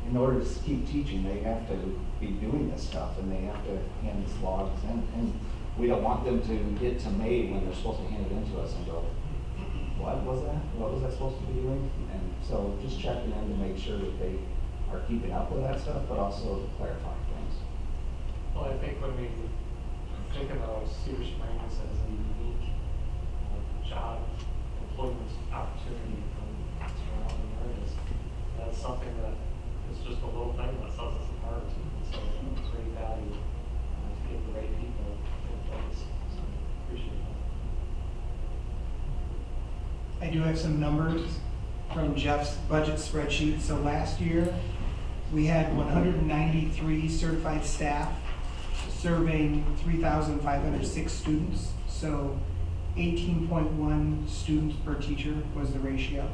in order to keep teaching, they have to be doing this stuff and they have to hand these logs in. And we don't want them to get to May when they're supposed to hand it in to us and go, what was that? What was I supposed to be doing? And so just checking in to make sure that they are keeping up with that stuff, but also to clarify things. Well, I think when we think about Cedar Springs as a unique job employment opportunity from surrounding areas, that's something that is just a little thing that sets us apart. So it's great value to get the right people in place. So appreciate that. I do have some numbers from Jeff's budget spreadsheet. So last year, we had 193 certified staff serving 3,506 students. So 18.1 students per teacher was the ratio.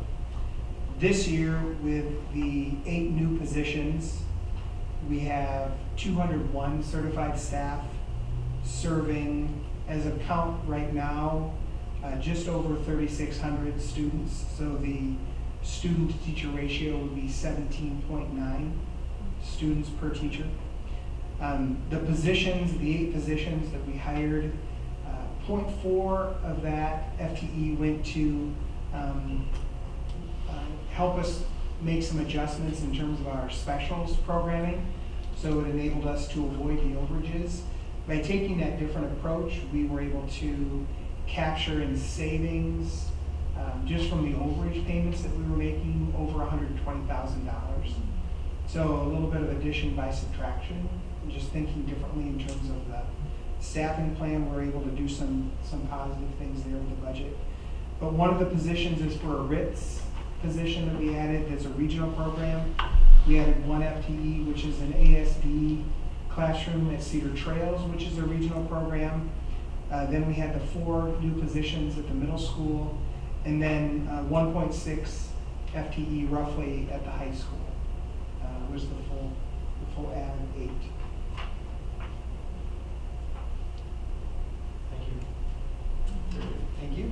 This year, with the 8 new positions, we have 201 certified staff serving, as of count right now, just over 3,600 students. So the student-to-teacher ratio would be 17.9 students per teacher. The positions, the 8 positions that we hired, 0.4 of that FTE went to help us make some adjustments in terms of our specials programming. So it enabled us to avoid the overages. By taking that different approach, we were able to capture in savings, just from the overage payments that we were making, over $120,000. So a little bit of addition by subtraction, and just thinking differently in terms of the staffing plan, we're able to do some positive things there with the budget. But one of the positions is for a RITS position that we added. That's a regional program. We added 1 FTE, which is an ASD classroom at Cedar Trails, which is a regional program. Then we had the 4 new positions at the middle school, and then 1.6 FTE roughly at the high school. Was the full add of 8. Thank you. Thank you.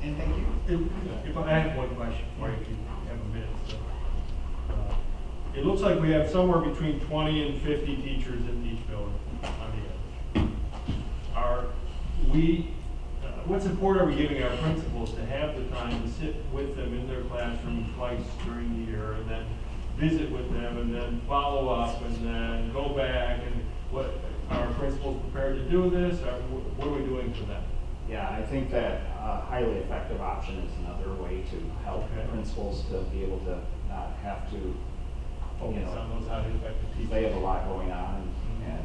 And thank you. If I have one question for you, if you have a minute. It looks like we have somewhere between 20 and 50 teachers in each building on the average. What support are we giving our principals to have the time to sit with them in their classroom twice during the year and then visit with them and then follow up and then go back? And what are principals prepared to do this? Or what are we doing for them? Yeah, I think that a highly effective option is another way to help principals to be able to not have to Focus on those highly effective people. they have a lot going on and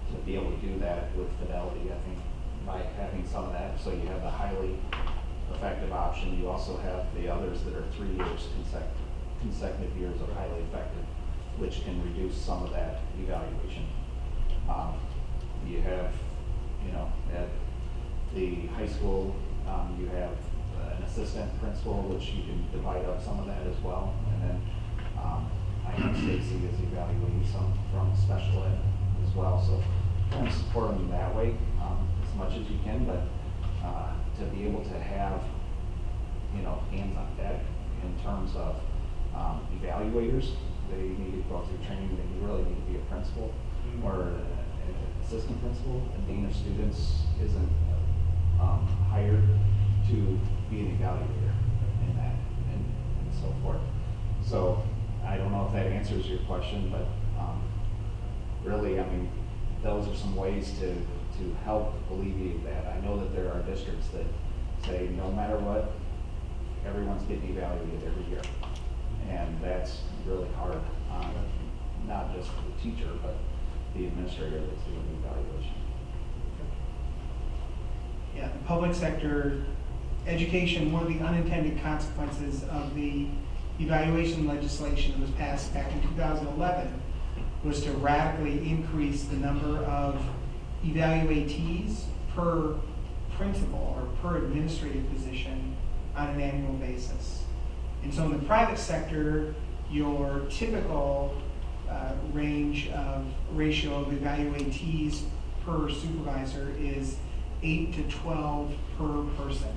to be able to do that with fidelity, I think by having some of that, so you have the highly effective option, you also have the others that are 3 years consecutive years of highly effective, which can reduce some of that evaluation. You have, at the high school, you have an assistant principal, which you can divide up some of that as well. And then I know Stacy is evaluating some from special ed as well. So kind of support them that way as much as you can, but to be able to have, hands on deck in terms of evaluators, they need to go through training. They really need to be a principal or an assistant principal. A dean of students isn't hired to be an evaluator in that and so forth. So I don't know if that answers your question, but really, those are some ways to help alleviate that. I know that there are districts that say no matter what, everyone's getting evaluated every year. And that's really hard on not just the teacher, but the administrator that's doing the evaluation. Yeah, the public sector education, one of the unintended consequences of the evaluation legislation that was passed back in 2011 was to radically increase the number of evaluatees per principal or per administrative position on an annual basis. And so in the private sector, your typical range of ratio of evaluatees per supervisor is 8 to 12 per person.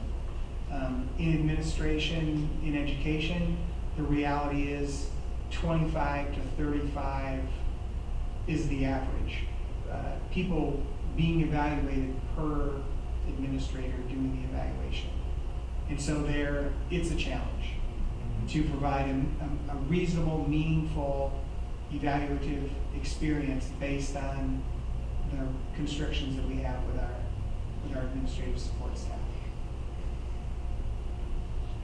In administration, in education, the reality is 25 to 35 is the average. People being evaluated per administrator doing the evaluation. And so it's a challenge to provide a reasonable, meaningful, evaluative experience based on the constrictions that we have with our administrative support staff.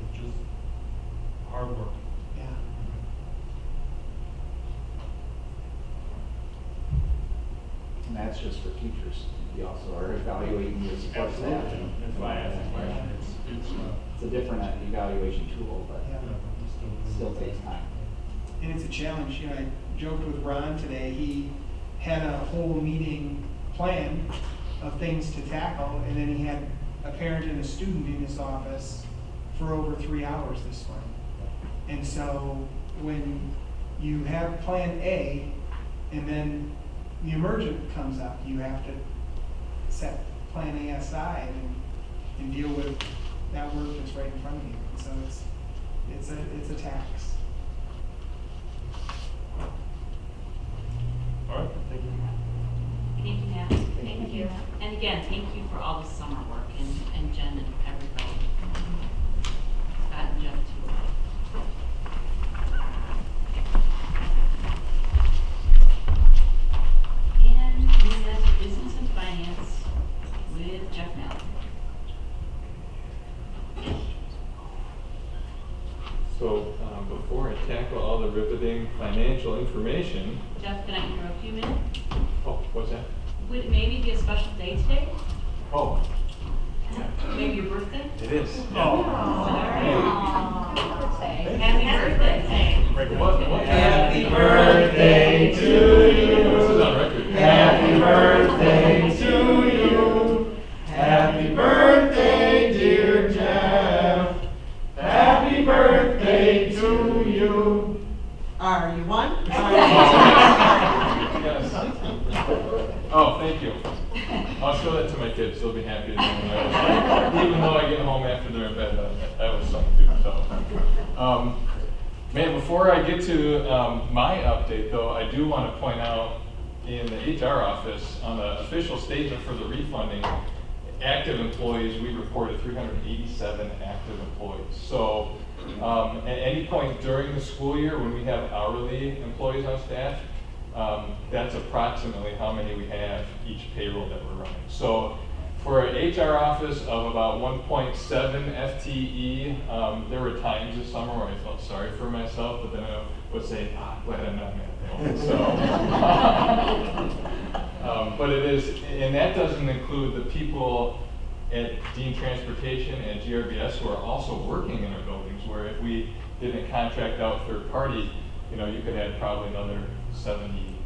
It's just hard work. Yeah. And that's just for teachers. We also are evaluating the support staff. Absolutely. That's why I asked the question. It's a different evaluation tool, but Yeah. it still takes time. And it's a challenge. You know, I joked with Ron today. He had a whole meeting planned of things to tackle, and then he had a parent and a student in his office for over 3 hours this morning. And so when you have plan A and then the emergent comes up, you have to set plan A aside and deal with that work that's right in front of you. And so it's a tax. All right, thank you. Thank you, Matt. Thank you. And again, thank you for all the summer work and Jen and everybody. Scott and Jeff too. And moving on to business and finance with Jeff Mallon. So before I tackle all the riveting financial information, Jeff, can I interrupt you a minute? oh, what's that? Would it maybe be a special day today? Oh, Maybe your birthday? it is. Happy birthday. What? Happy birthday to you. This is on record. Happy birthday to you. Happy birthday, dear Jeff. Happy birthday to you. Are you one? Yes. Oh, thank you. I'll show that to my kids. They'll be happy to know that. Even though I get home after they're in bed, that was something too. So, man, before I get to my update, though, I do want to point out in the HR office on the official statement for the refunding active employees, we reported 387 active employees. So, at any point during the school year when we have hourly employees on staff, that's approximately how many we have each payroll that we're running. So for an HR office of about 1.7 FTE, there were times this summer where I felt sorry for myself, but then I would say, glad I'm not Matt. So, but it is, and that doesn't include the people at Dean Transportation and GRBS who are also working in our buildings, where if we didn't contract out third party, you could add probably another 70,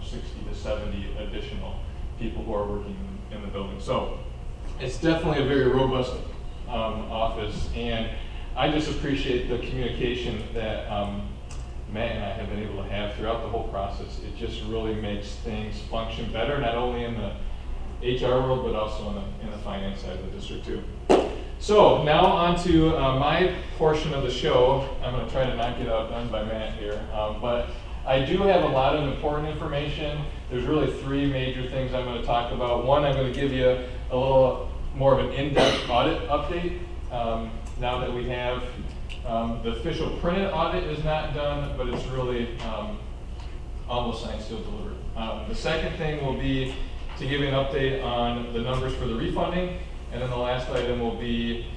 60 to 70 additional people who are working in the building. So it's definitely a very robust office, and I just appreciate the communication that Matt and I have been able to have throughout the whole process. It just really makes things function better, not only in the HR world, but also in the finance side of the district too. So now on to my portion of the show. I'm going to try to not get outdone by Matt here, but I do have a lot of important information. There's really three major things I'm going to talk about. One, I'm going to give you a little more of an in-depth audit update. Now that we have the official printed audit is not done, but it's really almost signed, sealed, delivered. The second thing will be to give you an update on the numbers for the refunding. And then the last item will be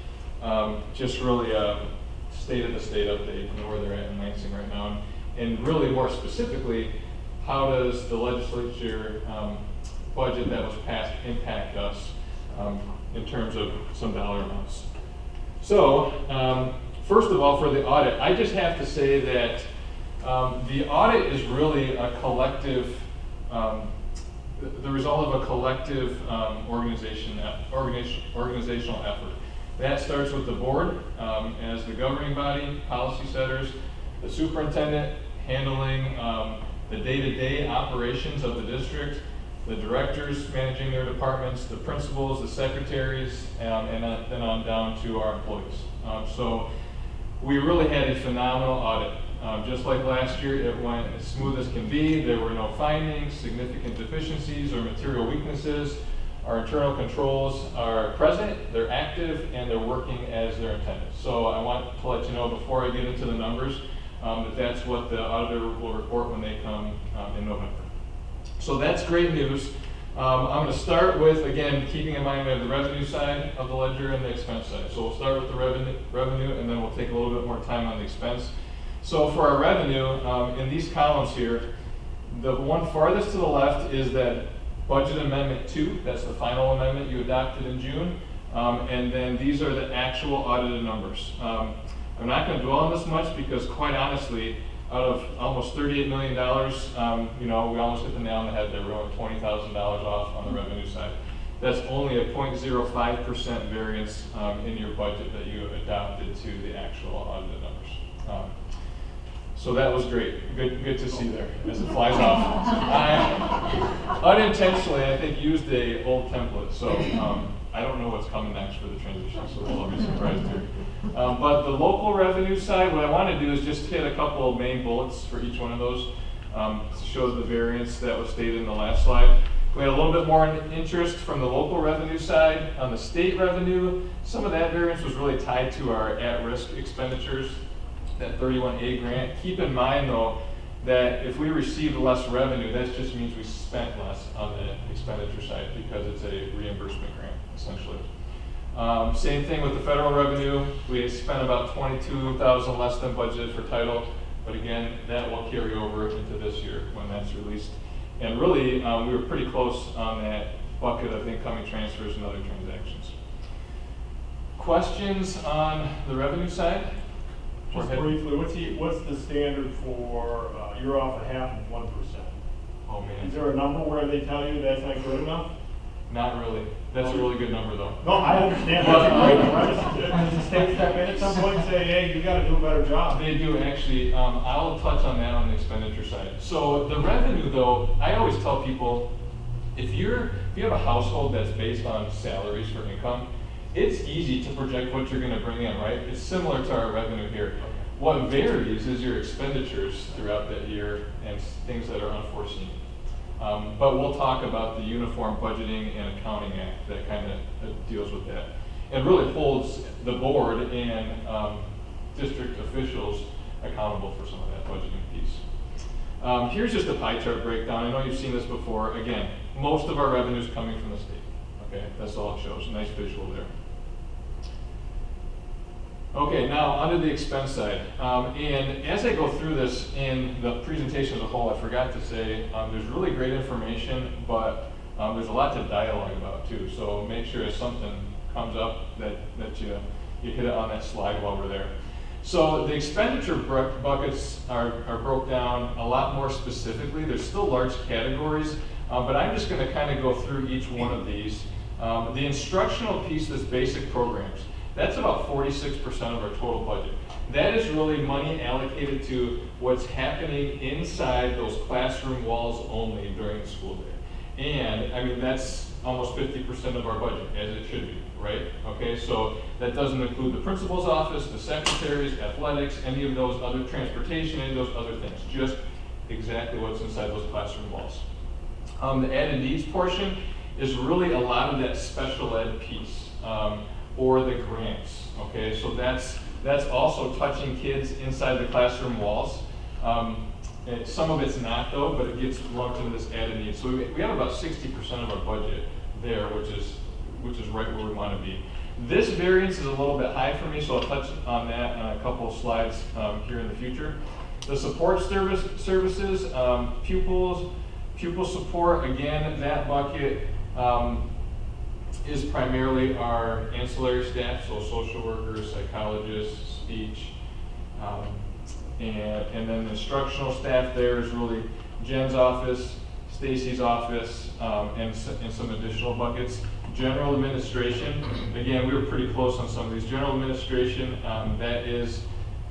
just really a state of the state update and where they're at in Lansing right now. And really more specifically, how does the legislature budget that was passed impact us in terms of some dollar amounts. So first of all, for the audit, I just have to say that the audit is really a collective the result of a collective organizational effort. That starts with the board as the governing body, policy setters, the superintendent handling the day-to-day operations of the district, the directors managing their departments, the principals, the secretaries, and then on down to our employees. So we really had a phenomenal audit. Just like last year, it went as smooth as can be. There were no findings, significant deficiencies, or material weaknesses. Our internal controls are present, they're active, and they're working as they're intended. So I want to let you know before I get into the numbers that that's what the auditor will report when they come in November. So that's great news. I'm going to start with, again, keeping in mind we have the revenue side of the ledger and the expense side. So we'll start with the revenue, and then we'll take a little bit more time on the expense. So for our revenue, in these columns here, the one farthest to the left is that Budget Amendment 2, that's the final amendment you adopted in June, and then these are the actual audited numbers. I'm not going to dwell on this much because, quite honestly, out of almost $38 million, we almost hit the nail on the head there. We're only $20,000 off on the revenue side. That's only a 0.05% variance in your budget that you adopted to the actual audited numbers. So that was great. Good to see there as it flies off. I unintentionally, I think, used a old template, so I don't know what's coming next for the transition, so we'll all be surprised here. But the local revenue side, what I want to do is just hit a couple of main bullets for each one of those to show the variance that was stated in the last slide. We had a little bit more interest from the local revenue side. On the state revenue, some of that variance was really tied to our at-risk expenditures, that 31A grant. Keep in mind, though, that if we received less revenue, that just means we spent less on the expenditure side because it's a reimbursement grant, essentially. Same thing with the federal revenue. We spent about $22,000 less than budgeted for title, but again, that will carry over into this year when that's released. And really, we were pretty close on that bucket of incoming transfers and other transactions. Questions on the revenue side? Just briefly, what's the standard for, you're off a half of 1%? Oh man. Is there a number where they tell you that's not good enough? Not really. That's a really good number, though. No, I understand. That's a great number. Does the state step in at some point and say, hey, you gotta do a better job? They do, actually. I'll touch on that on the expenditure side. So the revenue, though, I always tell people, if you have a household that's based on salaries for income, it's easy to project what you're going to bring in, right? It's similar to our revenue here. What varies is your expenditures throughout that year and things that are unforeseen. But we'll talk about the Uniform Budgeting and Accounting Act that kind of deals with that. It really holds the board and district officials accountable for some of that budgeting piece. Here's just a pie chart breakdown. I know you've seen this before. Again, most of our revenue is coming from the state. Okay, that's all it shows. Nice visual there. Okay, now onto the expense side. And as I go through this in the presentation as a whole, I forgot to say there's really great information, but there's a lot to dialogue about too. So make sure if something comes up that you hit it on that slide while we're there. So the expenditure buckets are broke down a lot more specifically. There's still large categories, but I'm just going to kind of go through each one of these. The instructional piece, this basic programs, that's about 46% of our total budget. That is really money allocated to what's happening inside those classroom walls only during the school day. And I mean, that's almost 50% of our budget, as it should be, right? Okay, so that doesn't include the principal's office, the secretaries, athletics, any of those other transportation, any of those other things, just exactly what's inside those classroom walls. The added needs portion is really a lot of that special ed piece. Or the grants, okay? So that's also touching kids inside the classroom walls. Some of it's not though, but it gets lumped into this added need. So we have about 60% of our budget there, which is right where we want to be. This variance is a little bit high for me, so I'll touch on that on a couple of slides here in the future. The support services, pupil support, again, that bucket is primarily our ancillary staff, so social workers, psychologists, speech, and then the instructional staff there is really Jen's office, Stacy's office, and some additional buckets. General administration, again, we were pretty close on some of these. General administration, that is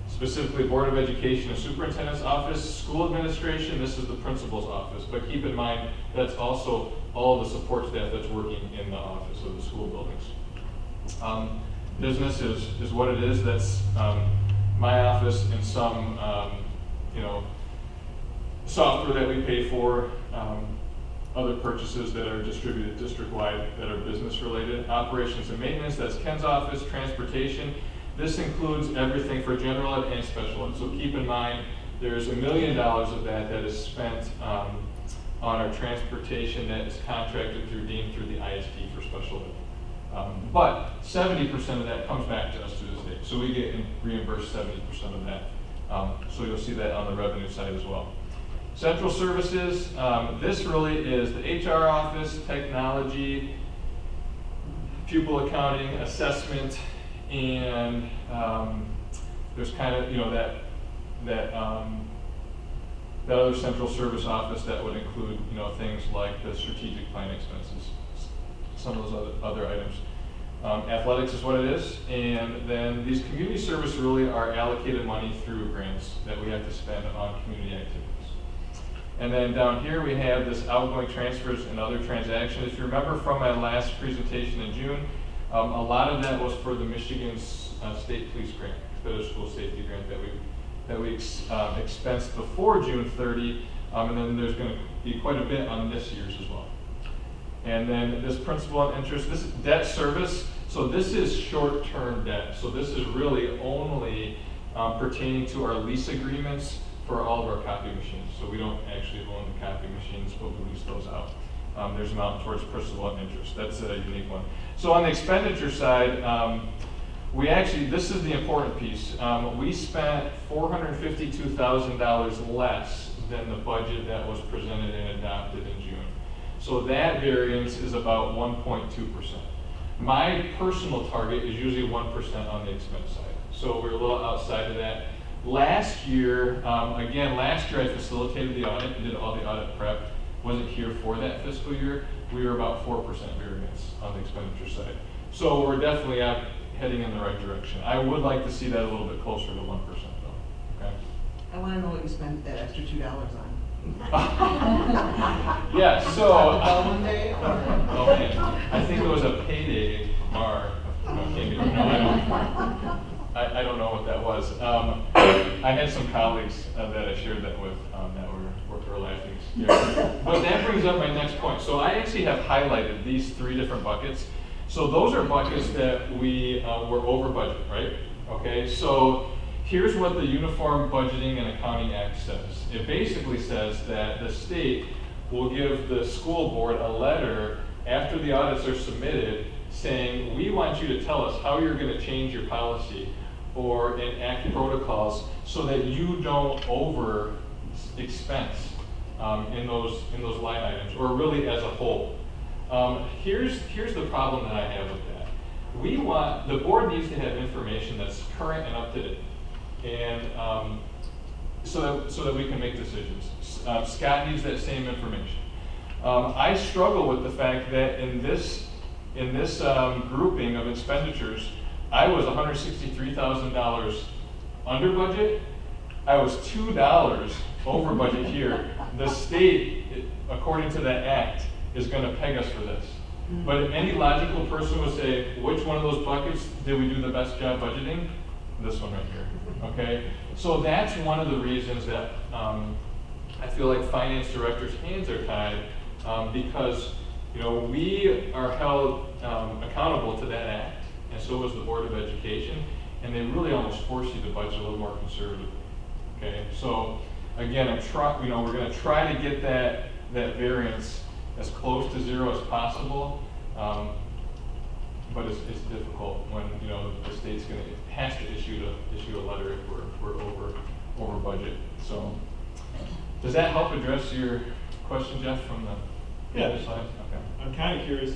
specifically Board of Education and Superintendent's office. School administration, this is the principal's office. But keep in mind, that's also all the support staff that's working in the office of the school buildings. Business is what it is. That's my office and some, software that we pay for, other purchases that are distributed district-wide that are business-related. Operations and maintenance, that's Ken's office. Transportation, this includes everything for general ed and special ed. So keep in mind, there's $1 million of that is spent on our transportation that is contracted through Dean through the ISD for special ed. But 70% of that comes back to us through the state. So we get reimbursed 70% of that. So you'll see that on the revenue side as well. Central services, this really is the HR office, technology, pupil accounting, assessment, and there's kind of, that other central service office that would include, things like the strategic plan expenses, some of those other items. Athletics is what it is, and then these community service really are allocated money through grants that we have to spend on community activities. And then down here we have this outgoing transfers and other transactions. If you remember from my last presentation in June, a lot of that was for the Michigan State Police Grant, Better School Safety Grant that we expensed before June 30, and then there's going to be quite a bit on this year's as well. And then this principal and interest, this is debt service. So this is short-term debt. So this is really only pertaining to our lease agreements for all of our copy machines. So we don't actually own the copy machines, but we lease those out. There's an amount towards principal and interest. That's a unique one. So on the expenditure side, this is the important piece. We spent $452,000 less than the budget that was presented and adopted in June. So that variance is about 1.2%. My personal target is usually 1% on the expense side. So we're a little outside of that. Last year I facilitated the audit and did all the audit prep. Wasn't here for that fiscal year. We were about 4% variance on the expenditure side. So we're definitely heading in the right direction. I would like to see that a little bit closer to 1% though, okay? I want to know what you spent that extra $2 on. Yeah, so. One day? Oh man, I think it was a payday bar. I don't know what that was. I had some colleagues that I shared that with that were laughing. But that brings up my next point. So I actually have highlighted these 3 different buckets. So those are buckets that we were over budget, right? Okay, so here's what the Uniform Budgeting and Accounting Act says. It basically says that the state will give the school board a letter after the audits are submitted saying, we want you to tell us how you're going to change your policy or enact protocols so that you don't over expense in those line items, or really as a whole. Here's the problem that I have with that. The board needs to have information that's current and up to date, and so that we can make decisions. Scott needs that same information. I struggle with the fact that in this grouping of expenditures, I was $163,000 under budget. I was $2 over budget here. The state, according to that act, is going to peg us for this. But any logical person would say, which one of those buckets did we do the best job budgeting? This one right here. Okay? So that's one of the reasons that I feel like finance directors' hands are tied, because we are held accountable to that act, and so is the Board of Education, and they really almost force you to budget a little more conservatively. Okay, so again, we're going to try to get that variance as close to 0 as possible, but it's difficult when the state's has to issue a letter if we're over budget. So does that help address your question, Jeff, from the other side? Okay. I'm kind of curious,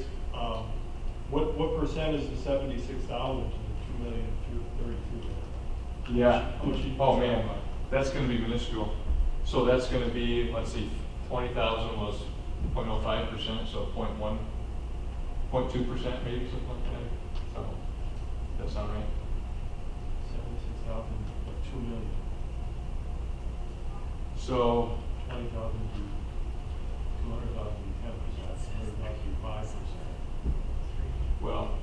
what percent is the 76,000 to the 2,232,000? Yeah. How much you- Oh man, that's going to be minuscule. So that's going to be, let's see, 20,000 was 0.05%, so 0.1%. 0.2% maybe, something like that. So, that sound right? 76,000, but 2 million. So, 20,000 to 200,000 to 10%, 100,000 to 5%. well,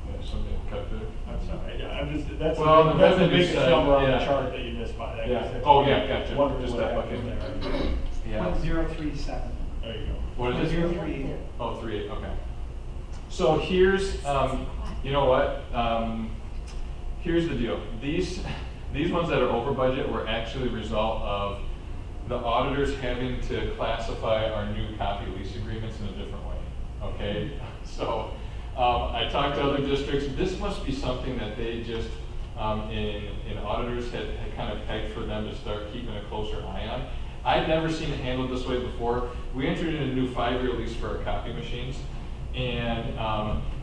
yeah, something cut there. I'm sorry, I'm just, that's Well, the, the that's the revenue biggest side, number on the yeah. chart that you missed by. That Yeah. that's Oh, yeah, gotcha. wondering Just what that happened bucket. there. Yeah. 1037. There you go. What is it? 038. Oh, 3.8, okay. So here's, you know what? Here's the deal. These ones that are over budget were actually a result of the auditors having to classify our new copy lease agreements in a different way, okay? So I talked to other districts. This must be something that they just, in auditors had kind of pegged for them to start keeping a closer eye on. I'd never seen it handled this way before. We entered in a new 5-year lease for our copy machines, and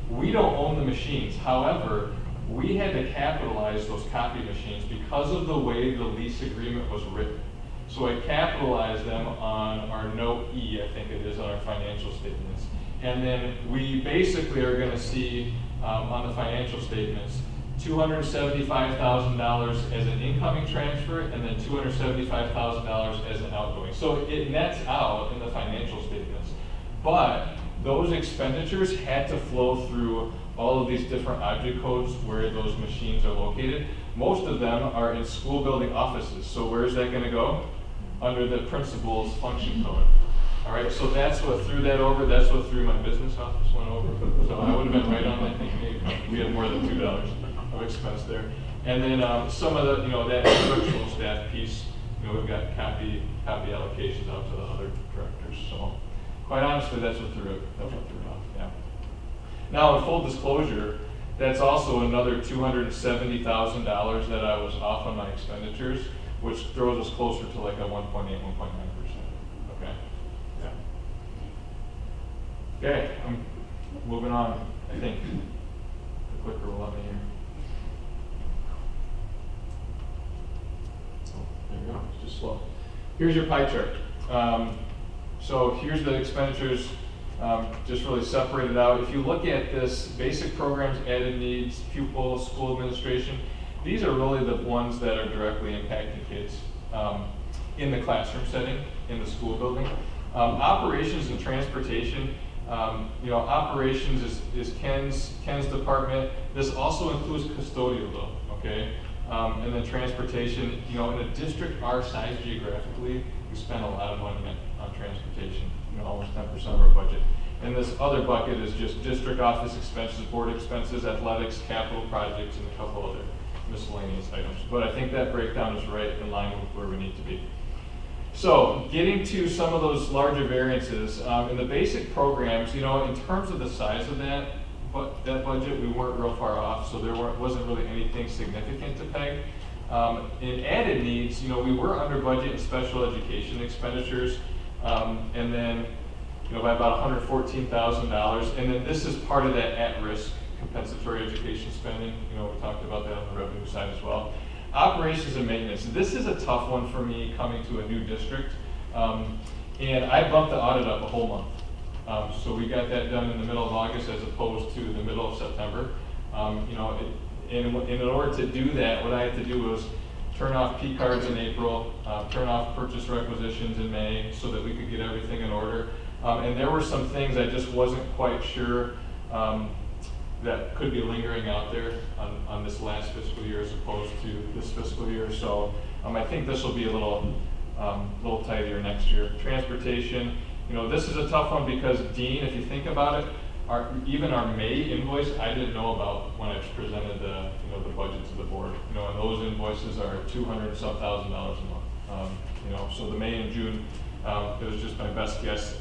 we don't own the machines. However, we had to capitalize those copy machines because of the way the lease agreement was written. So I capitalized them on our note E, I think it is, on our financial statements. And then we basically are gonna see on the financial statements, $275,000 as an incoming transfer and then $275,000 as an outgoing. So it nets out in the financial statements. But those expenditures had to flow through all of these different object codes where those machines are located. Most of them are in school building offices. So where is that gonna go? Under the principal's function code. All right, so that's what threw that over. That's what threw my business office went over. So I would have been right on that thing. We had more than $2 of expense there. And then some of the, that instructional staff piece, we've got copy allocations out to the other directors. So quite honestly, that's what threw it off, yeah. Now, in full disclosure, that's also another $270,000 that I was off on my expenditures, which throws us closer to like a 1.8, 1.9%. Okay? Yeah. Okay, I'm moving on, I think. The clicker will let me here. Oh, there you go, it's just slow. Here's your pie chart. So here's the expenditures, just really separated out. If you look at this, basic programs, added needs, pupils, school administration, these are really the ones that are directly impacting kids in the classroom setting, in the school building. Operations and transportation, operations is Ken's department. This also includes custodial though, okay? And then transportation, in a district our size geographically, we spend a lot of money on transportation, almost 10% of our budget. And this other bucket is just district office expenses, board expenses, athletics, capital projects, and a couple other miscellaneous items. But I think that breakdown is right in line with where we need to be. So getting to some of those larger variances, in the basic programs, in terms of the size of that budget, we weren't real far off, so there wasn't really anything significant to peg. In added needs, we were under budget in special education expenditures, and then by about $114,000, and then this is part of that at-risk compensatory education spending. We talked about that on the revenue side as well. Operations and maintenance. This is a tough one for me coming to a new district, and I bumped the audit up a whole month. So we got that done in the middle of August as opposed to the middle of September. In order to do that, what I had to do was turn off P cards in April, turn off purchase requisitions in May so that we could get everything in order. And there were some things I just wasn't quite sure that could be lingering out there on this last fiscal year as opposed to this fiscal year. So I think this will be a little tidier next year. Transportation, this is a tough one because Dean, if you think about it, even our May invoice, I didn't know about when I presented the budget to the board. And those invoices are $200-some thousand a month. So the May and June, it was just my best guess.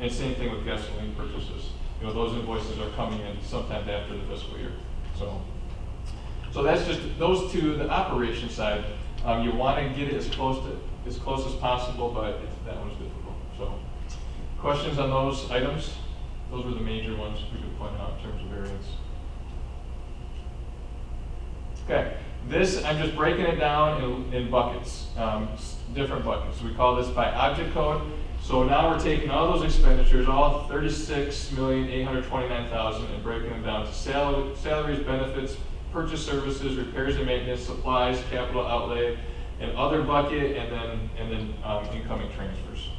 And same thing with gasoline purchases. Those invoices are coming in sometime after the fiscal year. So that's just those two. The operation side, you want to get it as close as possible, but that one's difficult. So, questions on those items? Those were the major ones we could point out in terms of variance. Okay, This, I'm just breaking it down in buckets, different buckets. We call this by object code. So now we're taking all those expenditures, all 36,829,000, and breaking them down to salaries, benefits, purchase services, repairs and maintenance, supplies, capital outlay, and other bucket, and then incoming transfers.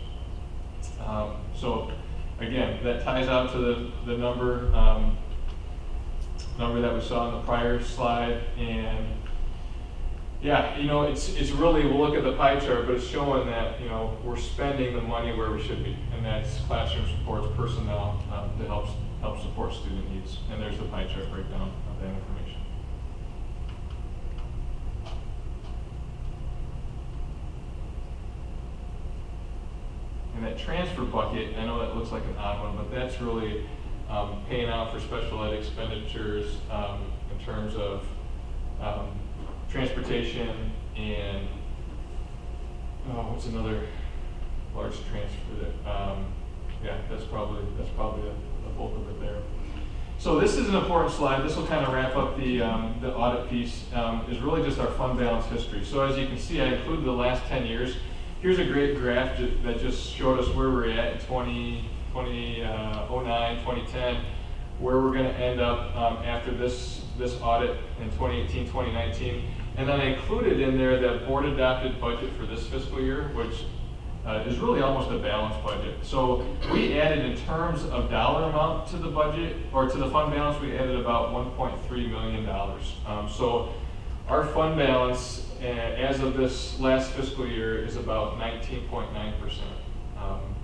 So again, that ties out to the number that we saw in the prior slide. And yeah, it's really, we'll look at the pie chart, but it's showing that, we're spending the money where we should be, and that's classroom supports, personnel, to help support student needs. And there's the pie chart breakdown of that information. And that transfer bucket, I know that looks like an odd one, but that's really paying out for special ed expenditures in terms of transportation and, what's another large transfer that, yeah, that's probably the bulk of it there. So this is an important slide. This will kind of wrap up the audit piece, is really just our fund balance history. So as you can see, I included the last 10 years. Here's a great graph that just showed us where we're at in 2009, 2010, where we're going to end up after this audit in 2018, 2019. And then I included in there that board adopted budget for this fiscal year, which is really almost a balanced budget. So we added, in terms of dollar amount to the budget, or to the fund balance, we added about $1.3 million. So our fund balance, as of this last fiscal year, is about 19.9%.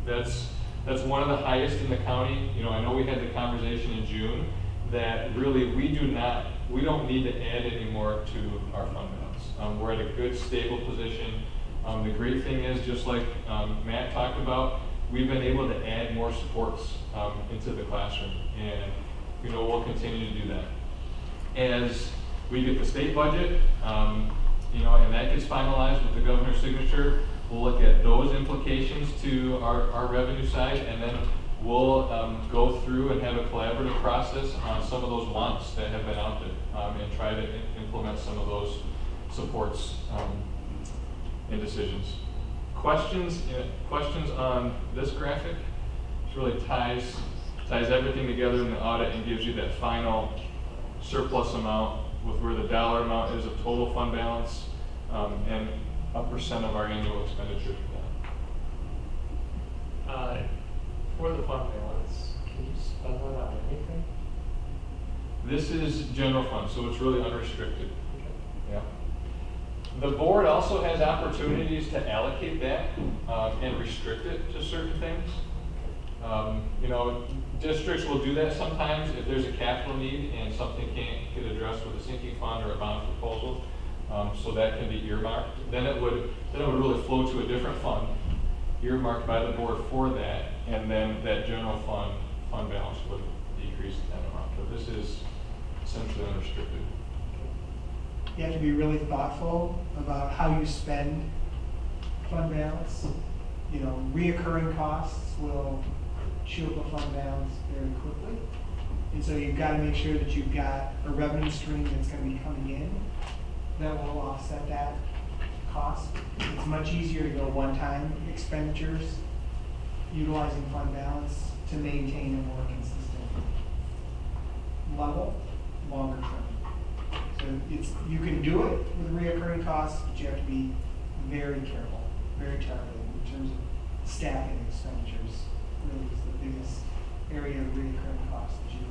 That's one of the highest in the county. I know we had the conversation in June that really we don't need to add any more to our fund balance. We're at a good, stable position. The great thing is, just like Matt talked about, we've been able to add more supports into the classroom, and we'll continue to do that. As we get the state budget, and that gets finalized with the governor's signature, we'll look at those implications to our revenue side, and then we'll go through and have a collaborative process on some of those wants that have been out there, and try to implement some of those supports and decisions. Questions on this graphic? It really ties everything together in the audit and gives you that final surplus amount with where the dollar amount is of total fund balance, and a percent of our annual expenditure. For the fund balance, can you spend that on anything? This is general fund, so it's really unrestricted. Okay. Yeah. The board also has opportunities to allocate that and restrict it to certain things. Districts will do that sometimes if there's a capital need and something can't get addressed with a sinking fund or a bond proposal. So that can be earmarked. Then it would really flow to a different fund, earmarked by the board for that, and then that general fund balance would decrease that amount. But this is essentially unrestricted. You have to be really thoughtful about how you spend fund balance. Reoccurring costs will chew up a fund balance very quickly. And so you've got to make sure that you've got a revenue stream that's going to be coming in that will offset that cost. It's much easier to go one-time expenditures utilizing fund balance to maintain a more consistent level longer term. So you can do it with reoccurring costs, but you have to be very careful, very targeted in terms of staffing expenditures. Really is the biggest area of reoccurring costs that you use.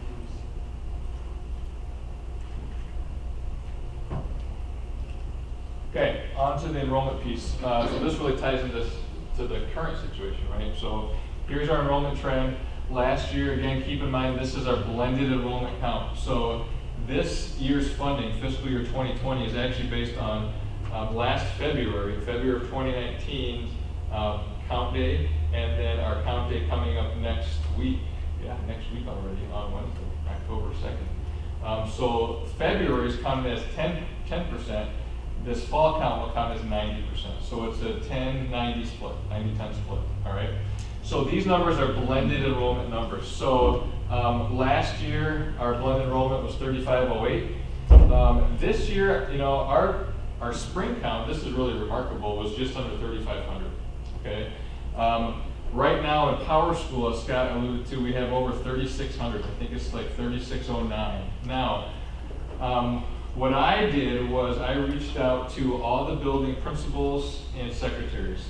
Okay, on to the enrollment piece. So this really ties into the current situation, right? So here's our enrollment trend. Last year, again, keep in mind this is our blended enrollment count. So this year's funding, fiscal year 2020, is actually based on last February of 2019 count day, and then our count day coming up next week. Yeah, next week already on Wednesday, October 2nd. So February is counted as 10%. This fall count will count as 90%. So it's a 10-90 split, 90-10 split, all right? So these numbers are blended enrollment numbers. So last year, our blended enrollment was 3508. This year, our spring count, this is really remarkable, was just under 3,500, okay? Right now in Power School, as Scott alluded to, we have over 3,600. I think it's like 3,609. Now, what I did was I reached out to all the building principals and secretaries.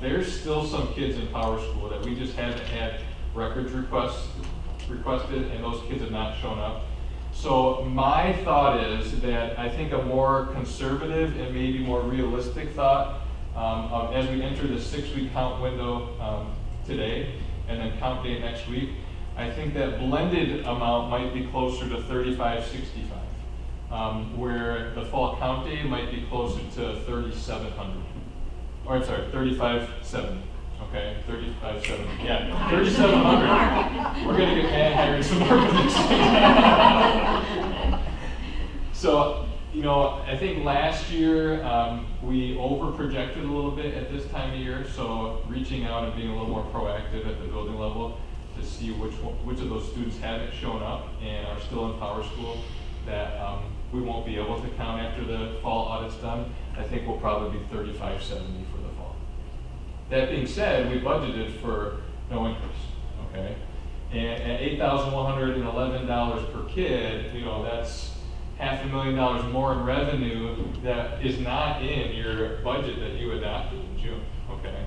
There's still some kids in Power School that we just haven't had records requested, and those kids have not shown up. So my thought is that I think a more conservative and maybe more realistic thought as we enter the 6-week count window today and then count day next week, I think that blended amount might be closer to 3,565. Where the fall count day might be closer to 3,700. Or I'm sorry, 3,570. Okay, 3,570. Yeah, 3,700. We're gonna get mad hiring some more for this. So, I think last year we over projected a little bit at this time of year. So reaching out and being a little more proactive at the building level to see which of those students haven't shown up and are still in Power School that we won't be able to count after the fall audit's done. I think we'll probably be 3,570 for the fall. That being said, we budgeted for no increase, okay? And at $8,111 per kid, that's $500,000 more in revenue that is not in your budget that you adopted in June, okay?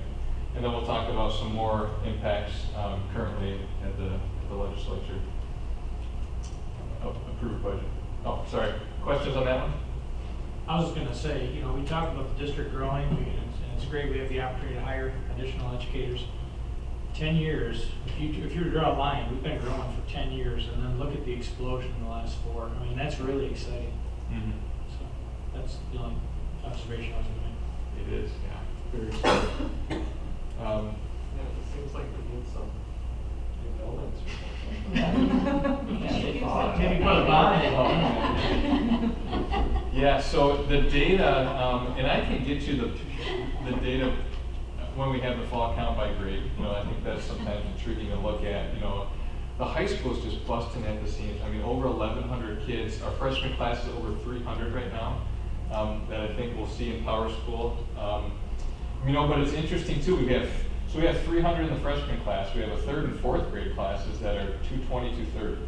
And then we'll talk about some more impacts currently at the legislature. Approved budget. Oh, sorry. Questions on that one? I was just gonna say, we talked about the district growing, and it's great we have the opportunity to hire additional educators. 10 years, if you were to draw a line, we've been growing for 10 years, and then look at the explosion in the last 4. I mean, that's really exciting. Mm-hmm. So that's the only observation I was gonna It is, yeah. Very exciting. It seems like we need some new buildings or something. make. Maybe put a bond in. Yeah, so the data, and I can get you the data when we have the fall count by grade. I think that's sometimes intriguing to look at. The high school is just busting at the seams. I mean, over 1,100 kids. Our freshman class is over 300 right now that I think we'll see in Power School. But it's interesting too. We have 300 in the freshman class. We have a 3rd and 4th grade classes that are 220, 230.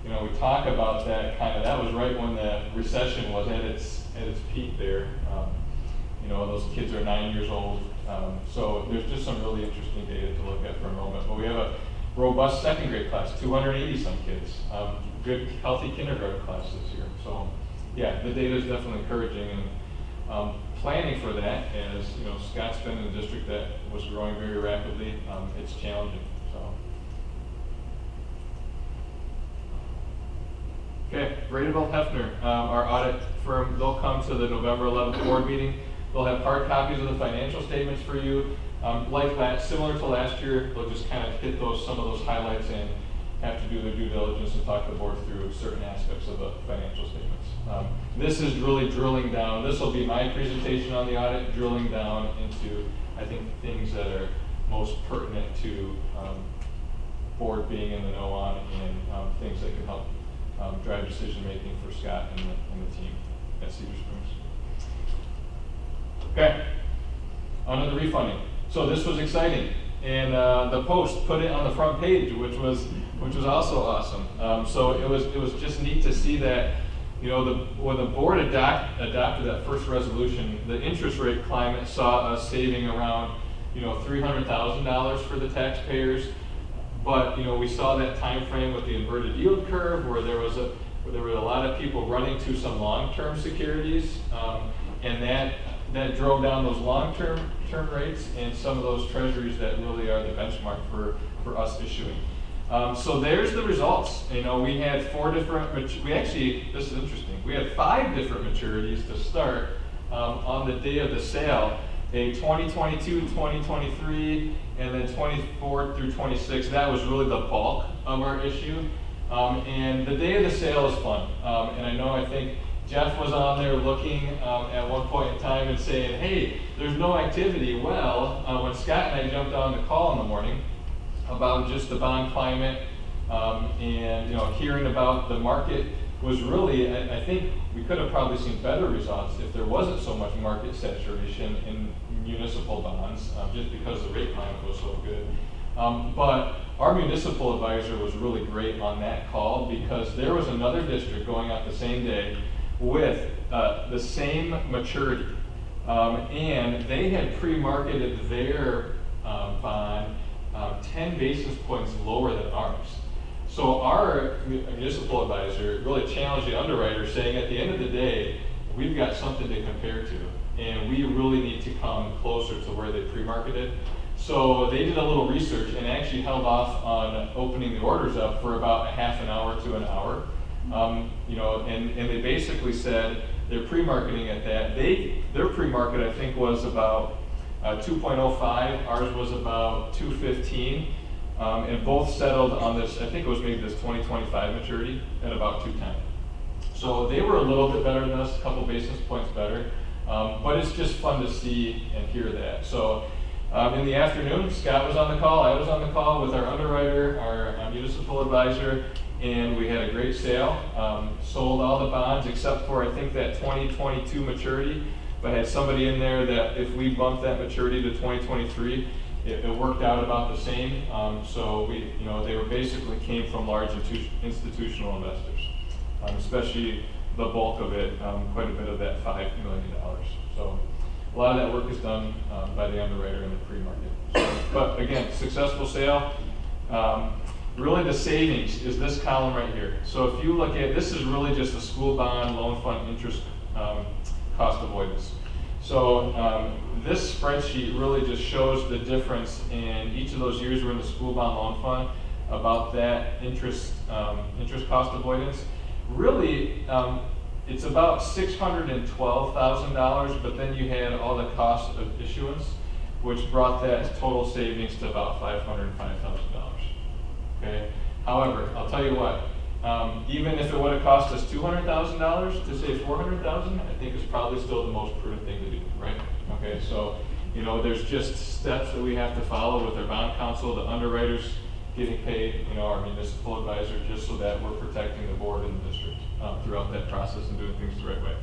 We talk about that that was right when the recession was at its peak there. Those kids are 9 years old. So there's just some really interesting data to look at for enrollment. But we have a robust 2nd grade class, 280 some kids. Good, healthy kindergarten class this year. So yeah, the data is definitely encouraging, and planning for that, as Scott's been in a district that was growing very rapidly. It's challenging. So. Okay, Radeville Hefner, our audit firm, they'll come to the November 11th board meeting. They'll have hard copies of the financial statements for you. Similar to last year, they'll just kind of hit some of those highlights and have to do their due diligence and talk the board through certain aspects of the financial statements. This is really drilling down. This will be my presentation on the audit, drilling down into, I think, things that are most pertinent to board being in the know on, and things that can help drive decision making for Scott and the team at Cedar Springs. Okay, on to the refunding. So this was exciting, and the Post put it on the front page, which was also awesome. So it was just neat to see that, when the board adopted that first resolution, the interest rate climate saw us saving around $300,000 for the taxpayers. But we saw that time frame with the inverted yield curve, where there were a lot of people running to some long-term securities, and that drove down those long-term rates and some of those treasuries that really are the benchmark for us issuing. So there's the results. We had 4 different. This is interesting. We had 5 different maturities to start on the day of the sale. A 2022, 2023, and then 24 through 26. That was really the bulk of our issue. And the day of the sale is fun. And I think Jeff was on there looking at one point in time and saying, hey, there's no activity. Well, when Scott and I jumped on the call in the morning about just the bond climate and hearing about the market was really, I think we could have probably seen better results if there wasn't so much market saturation in municipal bonds, just because the rate climate was so good. But our municipal advisor was really great on that call, because there was another district going out the same day with the same maturity. And they had pre-marketed their bond 10 basis points lower than ours. So our municipal advisor really challenged the underwriter, saying at the end of the day, we've got something to compare to, and we really need to come closer to where they pre-marketed. So they did a little research and actually held off on opening the orders up for about a half an hour to an hour. And they basically said they're pre-marketing at that. Their pre-market, I think, was about 2.05. Ours was about 2.15. And both settled on this, I think it was maybe this 2025 maturity at about 2.10. So they were a little bit better than us, a couple basis points better. But it's just fun to see and hear that. So in the afternoon, Scott was on the call, I was on the call with our underwriter, our municipal advisor, and we had a great sale. Sold all the bonds except for, I think, that 2022 maturity, but had somebody in there that if we bumped that maturity to 2023, it worked out about the same. So they were basically came from large institutional investors, especially the bulk of it, quite a bit of that $5 million. So a lot of that work is done by the underwriter in the pre-market. So, but again, successful sale. Really the savings is this column right here. So if you look at, this is really just the school bond loan fund interest cost avoidance. So this spreadsheet really just shows the difference in each of those years we're in the school bond loan fund about that interest cost avoidance. Really, it's about $612,000, but then you had all the cost of issuance, which brought that total savings to about $505,000. Okay. However, I'll tell you what. Even if it would have cost us $200,000 to save $400,000, I think it's probably still the most prudent thing to do, right? Okay, so there's just steps that we have to follow with our bond counsel, the underwriters getting paid, our municipal advisor, just so that we're protecting the board and the district throughout that process and doing things the right way.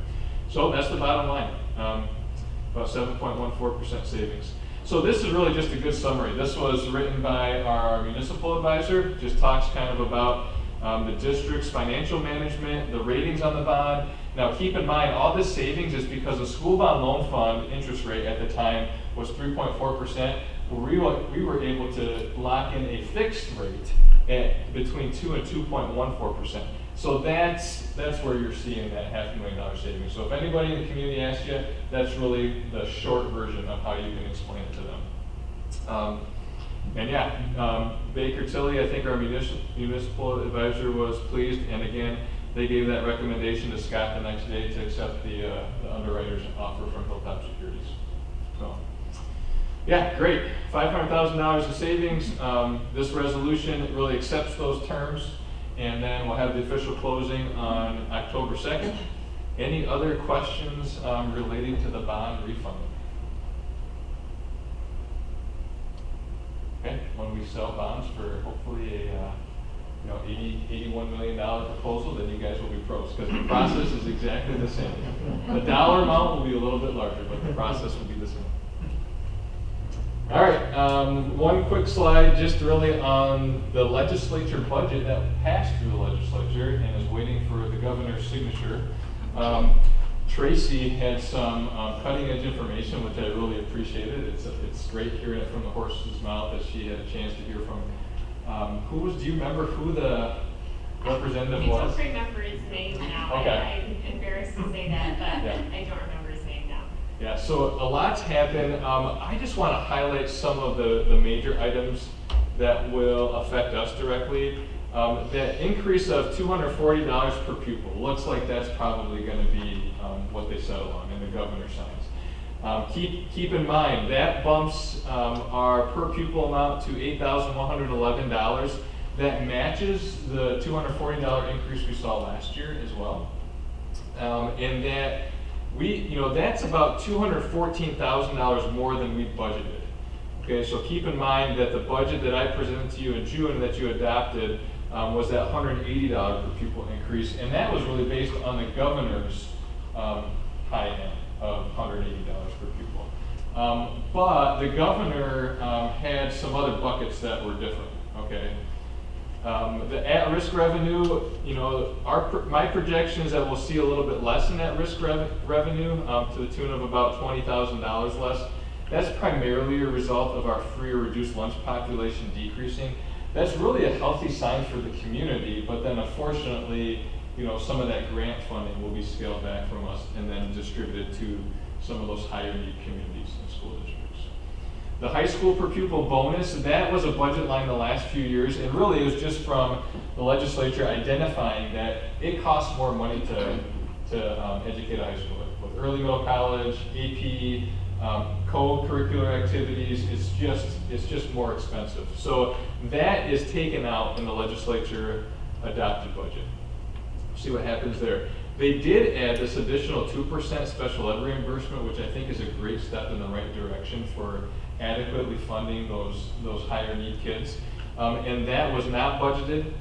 So that's the bottom line, about 7.14% savings. So this is really just a good summary. This was written by our municipal advisor, just talks kind of about the district's financial management, the ratings on the bond. Now keep in mind, all this savings is because the school bond loan fund interest rate at the time was 3.4%. We were able to lock in a fixed rate at between 2 and 2.14%. So that's where you're seeing that $500,000 savings. So if anybody in the community asks you, that's really the short version of how you can explain it to them. Baker Tilly, I think our municipal advisor was pleased, and again, they gave that recommendation to Scott the next day to accept the underwriter's offer from Hilltop Securities. So, yeah, great. $500,000 of savings. This resolution really accepts those terms, and then we'll have the official closing on October 2nd. Any other questions relating to the bond refund? Okay, when we sell bonds for hopefully a $81 million proposal, then you guys will be pros, because the process is exactly the same. The dollar amount will be a little bit larger, but the process will be the same. All right, one quick slide just really on the legislature budget that passed through the legislature and is waiting for the governor's signature. Tracy had some cutting edge information, which I really appreciated. It's great hearing it from the horse's mouth that she had a chance to hear from. Do you remember who the representative was? I don't remember his name now. Okay. I'm embarrassed to say that, but Yeah. I don't remember his name now. Yeah, so a lot's happened. I just want to highlight some of the major items that will affect us directly. That increase of $240 per pupil, looks like that's probably going to be what they settle on and the governor signs. Keep in mind, that bumps our per pupil amount to $8,111. That matches the $240 increase we saw last year as well. And that that's about $214,000 more than we budgeted. Okay, so keep in mind that the budget that I presented to you in June that you adopted was that $180 per pupil increase, and that was really based on the governor's high end of $180 per pupil. But the governor had some other buckets that were different, okay? The at-risk revenue, you know, my projection is that we'll see a little bit less in at-risk revenue, to the tune of about $20,000 less. That's primarily a result of our free or reduced lunch population decreasing. That's really a healthy sign for the community, but then unfortunately, you know, some of that grant funding will be scaled back from us and then distributed to some of those higher need communities and school districts. The high school per pupil bonus, that was a budget line the last few years, and really it was just from the legislature identifying that it costs more money to educate a high schooler. With early middle college, AP, co-curricular activities, it's just more expensive. So that is taken out in the legislature adopted budget. See what happens there. They did add this additional 2% special ed reimbursement, which I think is a great step in the right direction for adequately funding those higher need kids. And that was not budgeted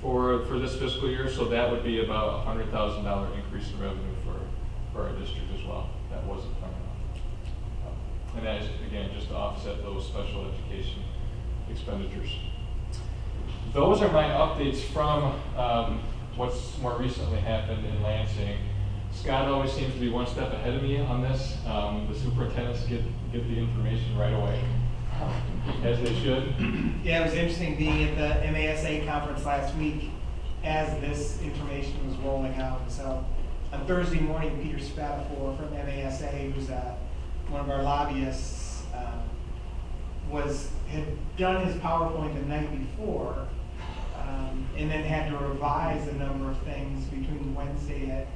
for this fiscal year, so that would be about a $100,000 increase in revenue for our district as well. That wasn't planned on. And that is, again, just to offset those special education expenditures. Those are my updates from what's more recently happened in Lansing. Scott always seems to be one step ahead of me on this. The superintendents get the information right away, as they should. Yeah, it was interesting being at the MASA conference last week as this information was rolling out. So on Thursday morning, Peter Spatafor from MASA, who's one of our lobbyists, had done his PowerPoint the night before, and then had to revise a number of things between Wednesday at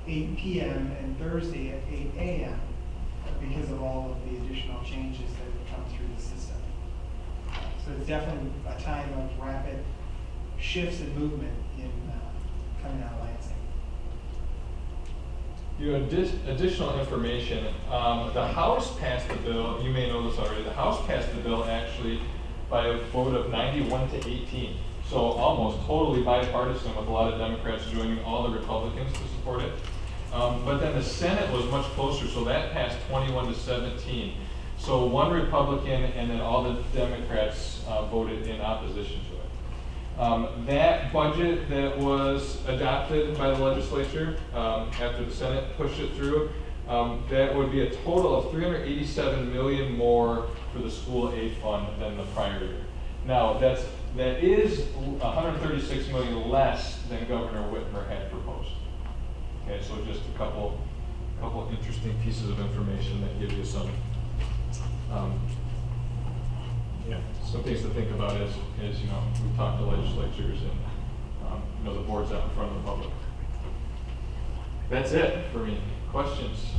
8 p.m. and Thursday at 8 a.m. because of all of the additional changes that have come through the system. So it's definitely a time of rapid shifts and movement in coming out of Lansing. You know, additional information. The House passed the bill. You may know this already. The House passed the bill actually by a vote of 91 to 18. So almost totally bipartisan, with a lot of Democrats joining all the Republicans to support it. But then the Senate was much closer, so that passed 21 to 17. So one Republican and then all the Democrats voted in opposition to it. That budget that was adopted by the legislature after the Senate pushed it through, that would be a total of $387 million more for the school aid fund than the prior year. Now that is $136 million less than Governor Whitmer had proposed. Okay, so just a couple interesting pieces of information that give you some things to think about as you know, we talk to legislatures and you know, the board's out in front of the public. That's it for me. Questions?